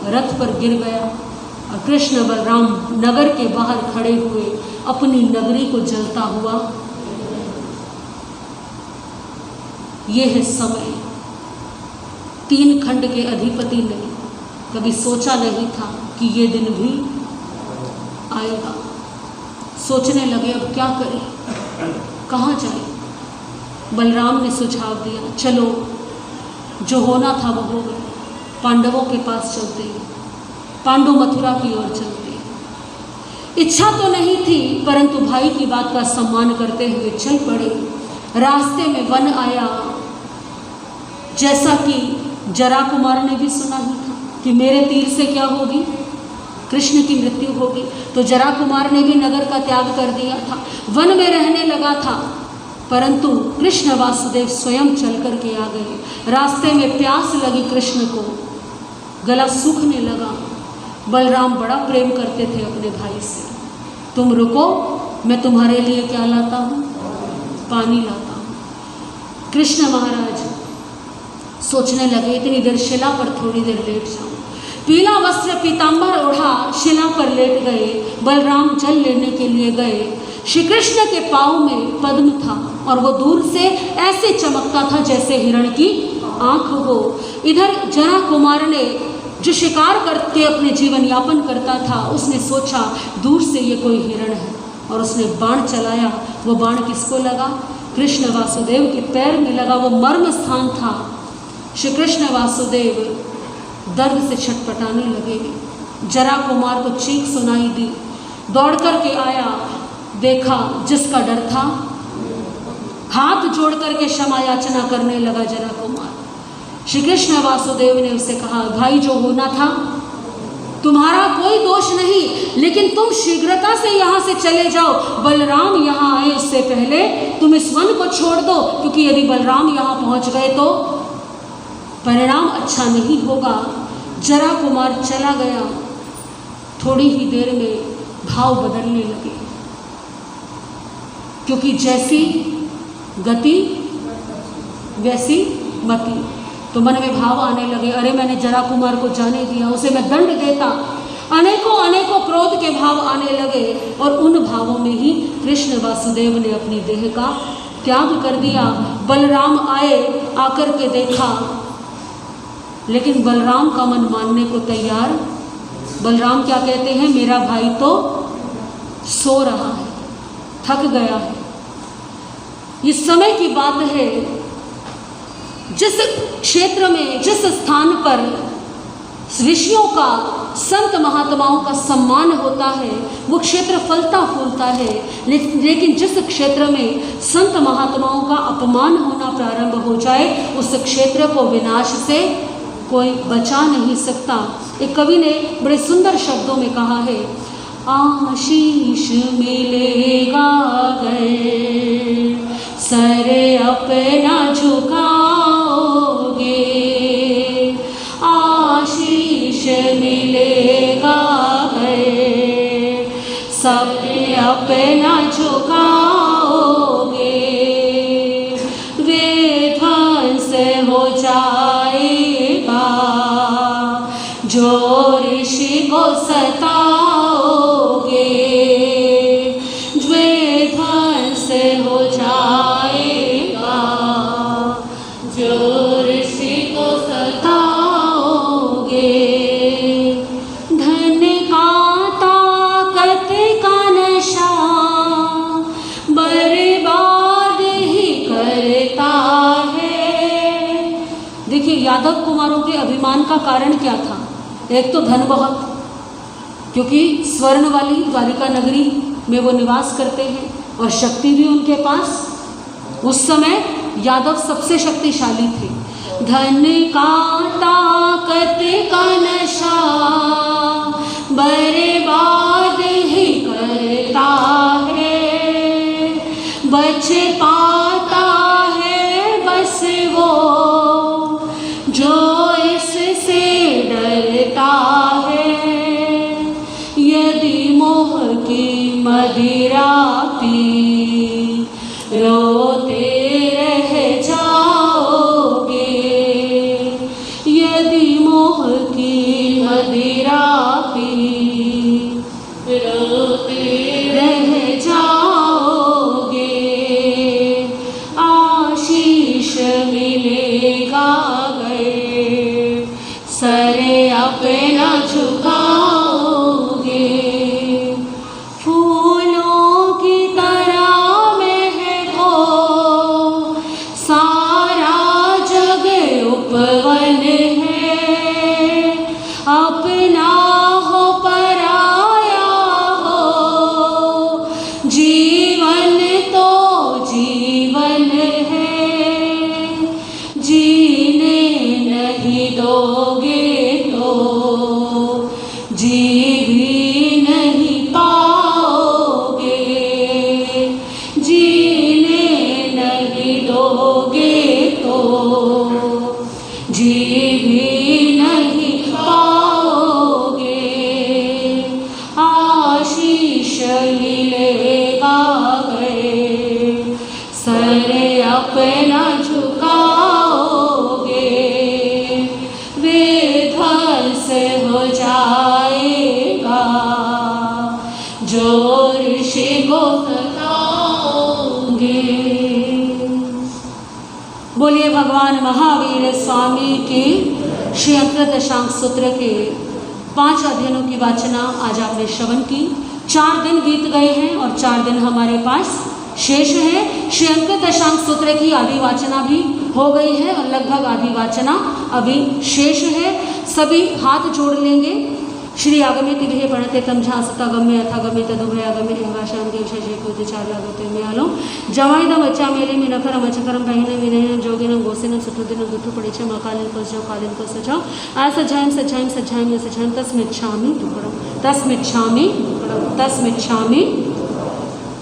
रथ पर गिर गया। और कृष्ण बलराम नगर के बाहर खड़े हुए अपनी नगरी को जलता हुआ। ये है समय। 3 खंड के अधिपति ने कभी सोचा नहीं था कि ये दिन भी आएगा। सोचने लगे अब क्या करें, कहाँ जाए। बलराम ने सुझाव दिया, चलो जो होना था वो हो गया, पांडवों के पास चलते हैं, पांडु मथुरा की ओर चलते हैं। इच्छा तो नहीं थी, परंतु भाई की बात का सम्मान करते हुए चल पड़े। रास्ते में वन आया, जैसा कि जरा कुमार ने भी सुना ही था कि मेरे तीर से क्या होगी, कृष्ण की मृत्यु होगी। तो जरा कुमार ने भी नगर का त्याग कर दिया था, वन में रहने लगा था। परंतु कृष्ण वासुदेव स्वयं चल कर के आ गए। रास्ते में प्यास लगी कृष्ण को, गला सूखने लगा। बलराम बड़ा प्रेम करते थे अपने भाई से। तुम रुको, मैं तुम्हारे लिए क्या लाता हूँ, पानी लाता हूँ। कृष्ण महाराज सोचने लगे, इतनी देर शिला पर थोड़ी देर लेट जाऊं। पीला वस्त्र पीताम्बर ओढ़ा शिला पर लेट गए। बलराम जल लेने के लिए गए। श्री कृष्ण के पाँव में पद्म था और वो दूर से ऐसे चमकता था जैसे हिरण की आंख हो। इधर जरा कुमार ने, जो शिकार करके अपने जीवन यापन करता था, उसने सोचा दूर से ये कोई हिरण है और उसने बाण चलाया। वो बाण किसको लगा, कृष्ण वासुदेव के पैर में लगा। वो मर्म स्थान था। श्री कृष्ण वासुदेव दर्द से छटपटाने लगे। जरा कुमार को चीख सुनाई दी, दौड़ कर के आया, देखा जिसका डर था, हाथ जोड़ करके क्षमा याचना करने लगा जरा कुमार। श्री कृष्ण वासुदेव ने उसे कहा, भाई जो होना था, तुम्हारा कोई दोष नहीं, लेकिन तुम शीघ्रता से यहाँ से चले जाओ। बलराम यहाँ आए उससे पहले तुम इस वन को छोड़ दो, क्योंकि यदि बलराम यहाँ पहुँच गए तो परिणाम अच्छा नहीं होगा। जरा कुमार चला गया। थोड़ी ही देर में भाव बदलने लगे, क्योंकि जैसी गति वैसी मति। तो मन में भाव आने लगे, अरे मैंने जरा कुमार को जाने दिया, उसे मैं दंड देता। अनेकों अनेकों क्रोध के भाव आने लगे और उन भावों में ही कृष्ण वासुदेव ने अपनी देह का त्याग कर दिया। बलराम आए, आकर के देखा, लेकिन बलराम का मन मानने को तैयार। बलराम क्या कहते हैं, मेरा भाई तो सो रहा है, थक गया है। इस समय की बात है, जिस क्षेत्र में, जिस स्थान पर ऋषियों का, संत महात्माओं का सम्मान होता है, वो क्षेत्र फलता फूलता है। लेकिन जिस क्षेत्र में संत महात्माओं का अपमान होना प्रारंभ हो जाए, उस क्षेत्र को विनाश से कोई बचा नहीं सकता। एक कवि ने बड़े सुंदर शब्दों में कहा है, आशीष मिलेगा अगर सर अपना झुकाओगे, आशीष मिलेगा अगर सब अपना झुकाओगे, विध्वंस हो जाएगा जो ऋषि को सताओगे, विध्वंस हो जाएगा जो ऋषि को सताओगे। धन का ताकत का नशा बर्बाद ही करता है। देखिए, यादव कुमारों के अभिमान का कारण क्या था? एक तो धन बहुत, क्योंकि स्वर्ण वाली द्वारिका नगरी में वो निवास करते हैं और शक्ति भी उनके पास। उस समय यादव सबसे शक्तिशाली थे। धन का ताकत का नशा बर्बाद ही करता है, बच पाता है बस वो जो इससे डरता है। यदि मोह की मदिरा पी रोते रह जाओगे, यदि मोह की मदिरा पी रोते रह जाओगे, आशीष मिलेगा अगर सर अपना झुकाओगे। फूलों की तरह महको सारा जग उपवन है, अपना हो पराया हो, जीवन तो जीवन है, जीने नहीं दोगे तो जी भी नहीं पाओगे, जीने नहीं दोगे तो जी भी नहीं पाओगे, आशीष मिलेगा अगर सर अपना झुकाओगे, विध्वंस हो जाएगा जो ऋषि को सताओगे। बोलिए भगवान महावीर स्वामी की श्री अंतर दशांक सूत्र के 5 अध्ययनों की वाचना आज आपने श्रवण की। 4 दिन बीत गए हैं और 4 दिन हमारे पास शेष है। श्री अंतर दशांक सूत्र की आधी वाचना भी हो गई है और लगभग आधी वाचना अभी शेष है। सभी हाथ जोड़ लेंगे। श्री आगमे तिभिः प्रणते तम झासतागम्य अथागम्य तदुभय आगमे हिंगाशाम देवशे कुदिचार्यागते म्यालो जवाइदम अच्छा मेले में नखरम अचकरम बहिने विनयन जोगिनम गोसिनम सुठुदिनम दुठु पड़िछम अकालिन को कालिन को सजाओ असजायम सजायम सजायम सजायम तस्मिच्छामि दुक्कड़म तस्मिच्छामि दुक्कड़म तस्मिच्छामि।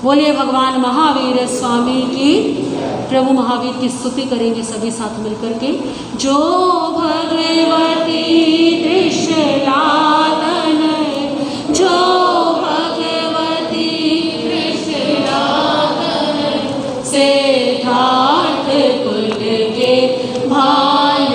बोलिए भगवान महावीर स्वामी की। प्रभु महावीर की स्तुति करेंगे सभी साथ मिलकर के। जो भगवती त्रिशलादन, जो भगवती त्रिशलादन, सिद्धार्थ कुल के भान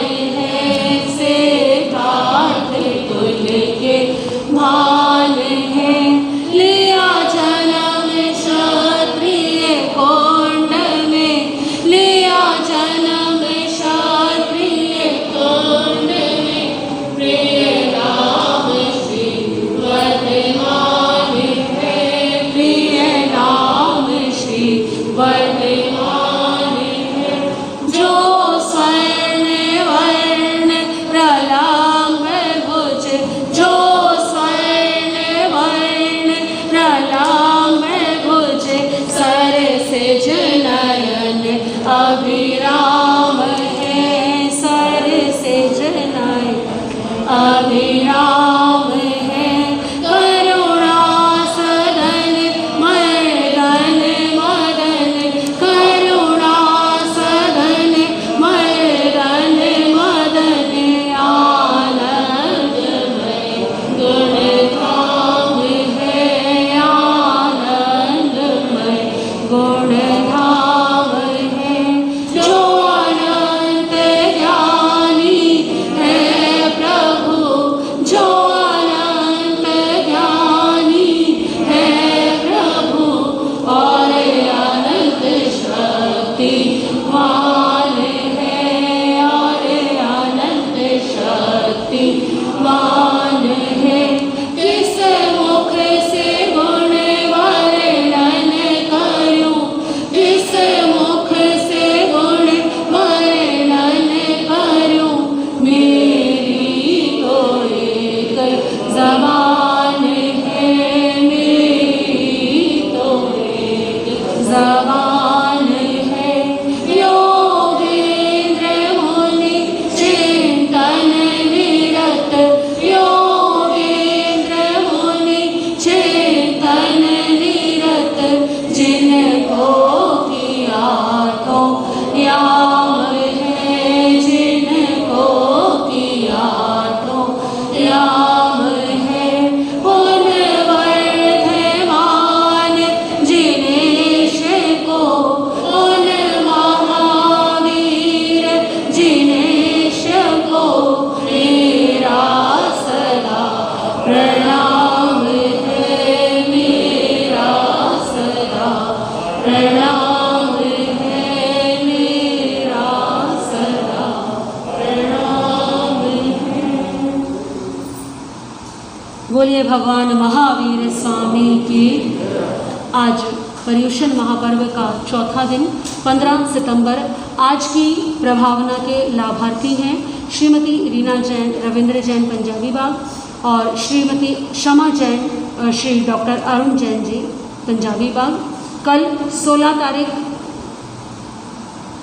अभिराम है करुणा सदन मर्दन मदन करुणा सदन मर्दन मदन आनंदमय गुण धाम है आनंदमय गुण धाम है जो अनंत ज्ञानी है प्रभु जो अनंत ज्ञानी है प्रभु और अनंत शक्तिमान है और अनंत शक्तिमान है किस मुख से गुण वर्णन करूं किस मुख से गुण वर्णन करूं मेरी तो एक ज़बान है मेरी तो एक ज़बान है योगेंद्र मुनि चिंतन निरत योगेंद्र मुनि चिंतन निरत जिनको किया तो याम है जिनको किया तो याम है पुन वर्धमान जिनेश को पुन महावीर जिनेश को मेरा सदा प्रणाम है मेरा सदा प्रणाम है मेरा सदा प्रणाम है। बोलिए भगवान महावीर स्वामी की। आज पर्युषण महापर्व का चौथा दिन 15 सितंबर। आज की प्रभावना के लाभार्थी हैं श्रीमती रीना जैन रविंद्र जैन पंजाबी बाग और श्रीमती शमा जैन और श्री डॉक्टर अरुण जैन जी पंजाबी बाग। कल 16 तारीख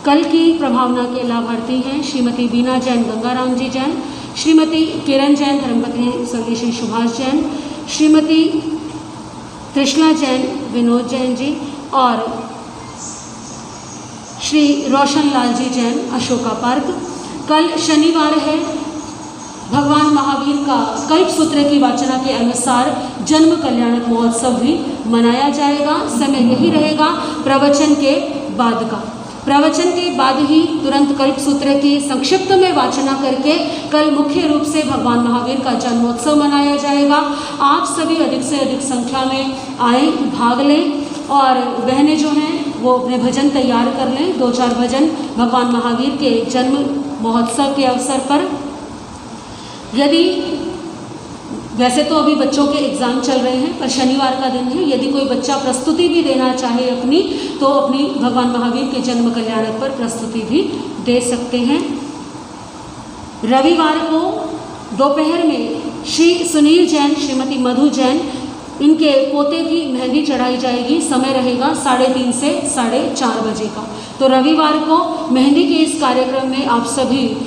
कल की प्रभावना के लाभार्थी हैं श्रीमती बीना जैन गंगाराम जी जैन श्रीमती किरण जैन धर्मपत्नी स्वर्गीय श्री सुभाष जैन श्रीमती कृष्णा जैन विनोद जैन जी और श्री रोशन लाल जी जैन अशोका पार्क। कल शनिवार है। भगवान महावीर का कल्प सूत्र की वाचना के अनुसार जन्म कल्याणक महोत्सव भी मनाया जाएगा। समय यही रहेगा प्रवचन के बाद का। प्रवचन के बाद ही तुरंत कल्प सूत्र की संक्षिप्त में वाचना करके कल मुख्य रूप से भगवान महावीर का जन्मोत्सव मनाया जाएगा। आप सभी अधिक से अधिक संख्या में आए, भाग लें और बहनें जो हैं वो अपने भजन तैयार कर लें। 2-4 भजन भगवान महावीर के जन्म महोत्सव के अवसर पर। यदि वैसे तो अभी बच्चों के एग्ज़ाम चल रहे हैं पर शनिवार का दिन है, यदि कोई बच्चा प्रस्तुति भी देना चाहे अपनी तो अपनी भगवान महावीर के जन्म कल्याणक पर प्रस्तुति भी दे सकते हैं। रविवार को दोपहर में श्री सुनील जैन श्रीमती मधु जैन इनके पोते की मेहंदी चढ़ाई जाएगी। समय रहेगा 3:30 से 4:30 बजे का। तो रविवार को मेहंदी के इस कार्यक्रम में आप सभी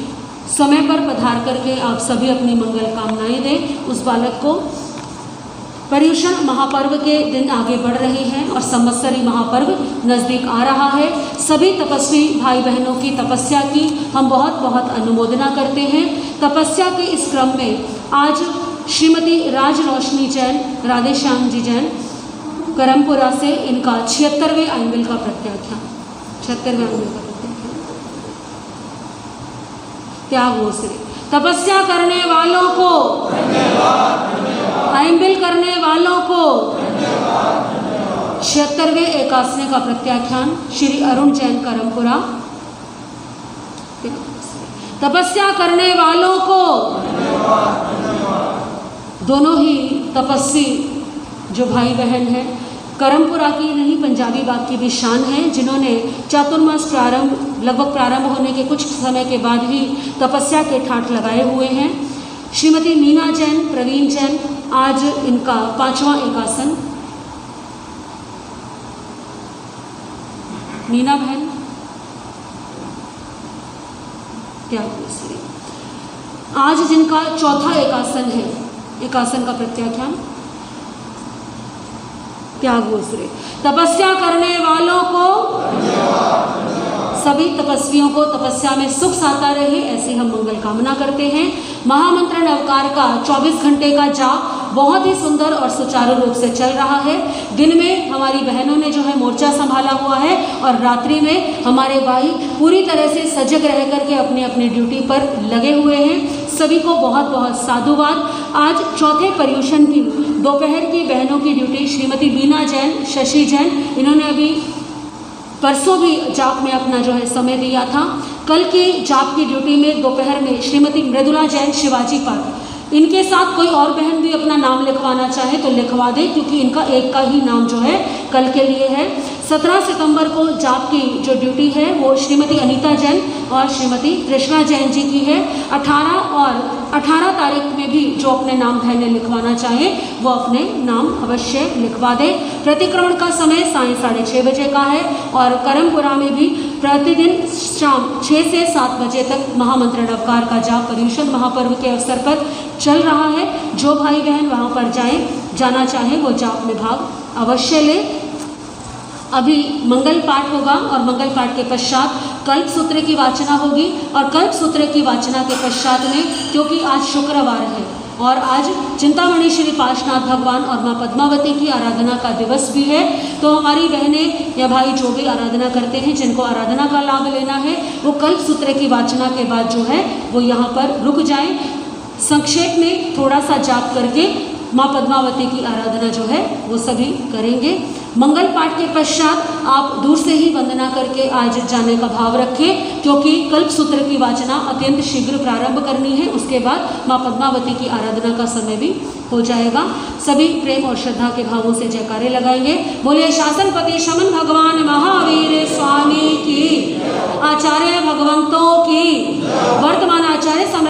समय पर पधार करके आप सभी अपनी मंगल कामनाएं दें उस बालक को। पर्युषण महापर्व के दिन आगे बढ़ रहे हैं और संवत्सरी महापर्व नज़दीक आ रहा है। सभी तपस्वी भाई बहनों की तपस्या की हम बहुत बहुत अनुमोदना करते हैं। तपस्या के इस क्रम में आज श्रीमती राज रोशनी जैन राधेश्याम जी जैन करमपुरा से इनका 76वें आइंबिल का प्रत्याख्यान 76वें आइंबिल का त्याग हो श्री। तपस्या करने वालों को आइंबिल करने वालों को 76वें एकासने का प्रत्याख्यान श्री अरुण जैन करमपुरा। तपस्या करने वालों को दोनों ही तपस्वी जो भाई बहन हैं करमपुरा की नहीं पंजाबी बाग की भी शान है, जिन्होंने चातुर्मास लगभग प्रारंभ होने के कुछ समय के बाद ही तपस्या के ठाठ लगाए हुए हैं। श्रीमती मीना जैन प्रवीण जैन आज इनका 5वां एकासन। मीना बहन क्या आज जिनका चौथा एकासन है, एकासन का प्रत्याख्यान त्यागोस्रे। तपस्या करने वालों को, सभी तपस्वियों को तपस्या में सुख साता रहे, ऐसी हम मंगल कामना करते हैं। महामंत्र नवकार का 24 घंटे का जाप बहुत ही सुंदर और सुचारू रूप से चल रहा है। दिन में हमारी बहनों ने जो है मोर्चा संभाला हुआ है और रात्रि में हमारे भाई पूरी तरह से सजग रह करके अपनी अपनी ड्यूटी पर लगे हुए हैं। सभी को बहुत बहुत साधुवाद। आज चौथे पर्यूषण की दोपहर की बहनों की ड्यूटी श्रीमती बीना जैन, शशि जैन, इन्होंने अभी परसों भी जाप में अपना जो है समय दिया था। कल की जाप की ड्यूटी में दोपहर में श्रीमती मृदुला जैन, शिवाजी पार्क, इनके साथ कोई और बहन भी अपना नाम लिखवाना चाहे तो लिखवा दे, क्योंकि इनका एक का ही नाम जो है कल के लिए है। 17 सितंबर को जाप की जो ड्यूटी है वो श्रीमती अनीता जैन और श्रीमती कृष्णा जैन जी की है। 18 तारीख में भी जो अपने नाम बहनें लिखवाना चाहे वो अपने नाम अवश्य लिखवा दे। प्रतिक्रमण का समय साय 6:30 बजे का है और करमपुरा में भी प्रतिदिन शाम 6 से 7 बजे तक महामंत्र नवकार का जाप पर्यूषण महापर्व के अवसर पर चल रहा है। जो भाई बहन वहाँ पर जाना चाहे वो जाप में भाग अवश्य ले। अभी मंगल पाठ होगा और मंगल पाठ के पश्चात कल्प सूत्र की वाचना होगी और कल्प सूत्र की वाचना के पश्चात में, क्योंकि आज शुक्रवार है और आज चिंतामणि श्री पार्श्वनाथ भगवान और माँ पद्मावती की आराधना का दिवस भी है, तो हमारी बहनें या भाई जो भी आराधना करते हैं, जिनको आराधना का लाभ लेना है, वो कल्प सूत्र की वाचना के बाद जो है वो यहाँ पर रुक जाएं। संक्षेप में थोड़ा सा जाप करके माँ पद्मावती की आराधना जो है वो सभी करेंगे। मंगल पाठ के पश्चात आप दूर से ही वंदना करके आज जाने का भाव रखें, क्योंकि कल्प सूत्र की वाचना अत्यंत शीघ्र प्रारंभ करनी है। उसके बाद माँ पद्मावती की आराधना का समय भी हो जाएगा। सभी प्रेम और श्रद्धा के भावों से जयकारे लगाएंगे। बोलिए शासनपति शमन भगवान महावीर स्वामी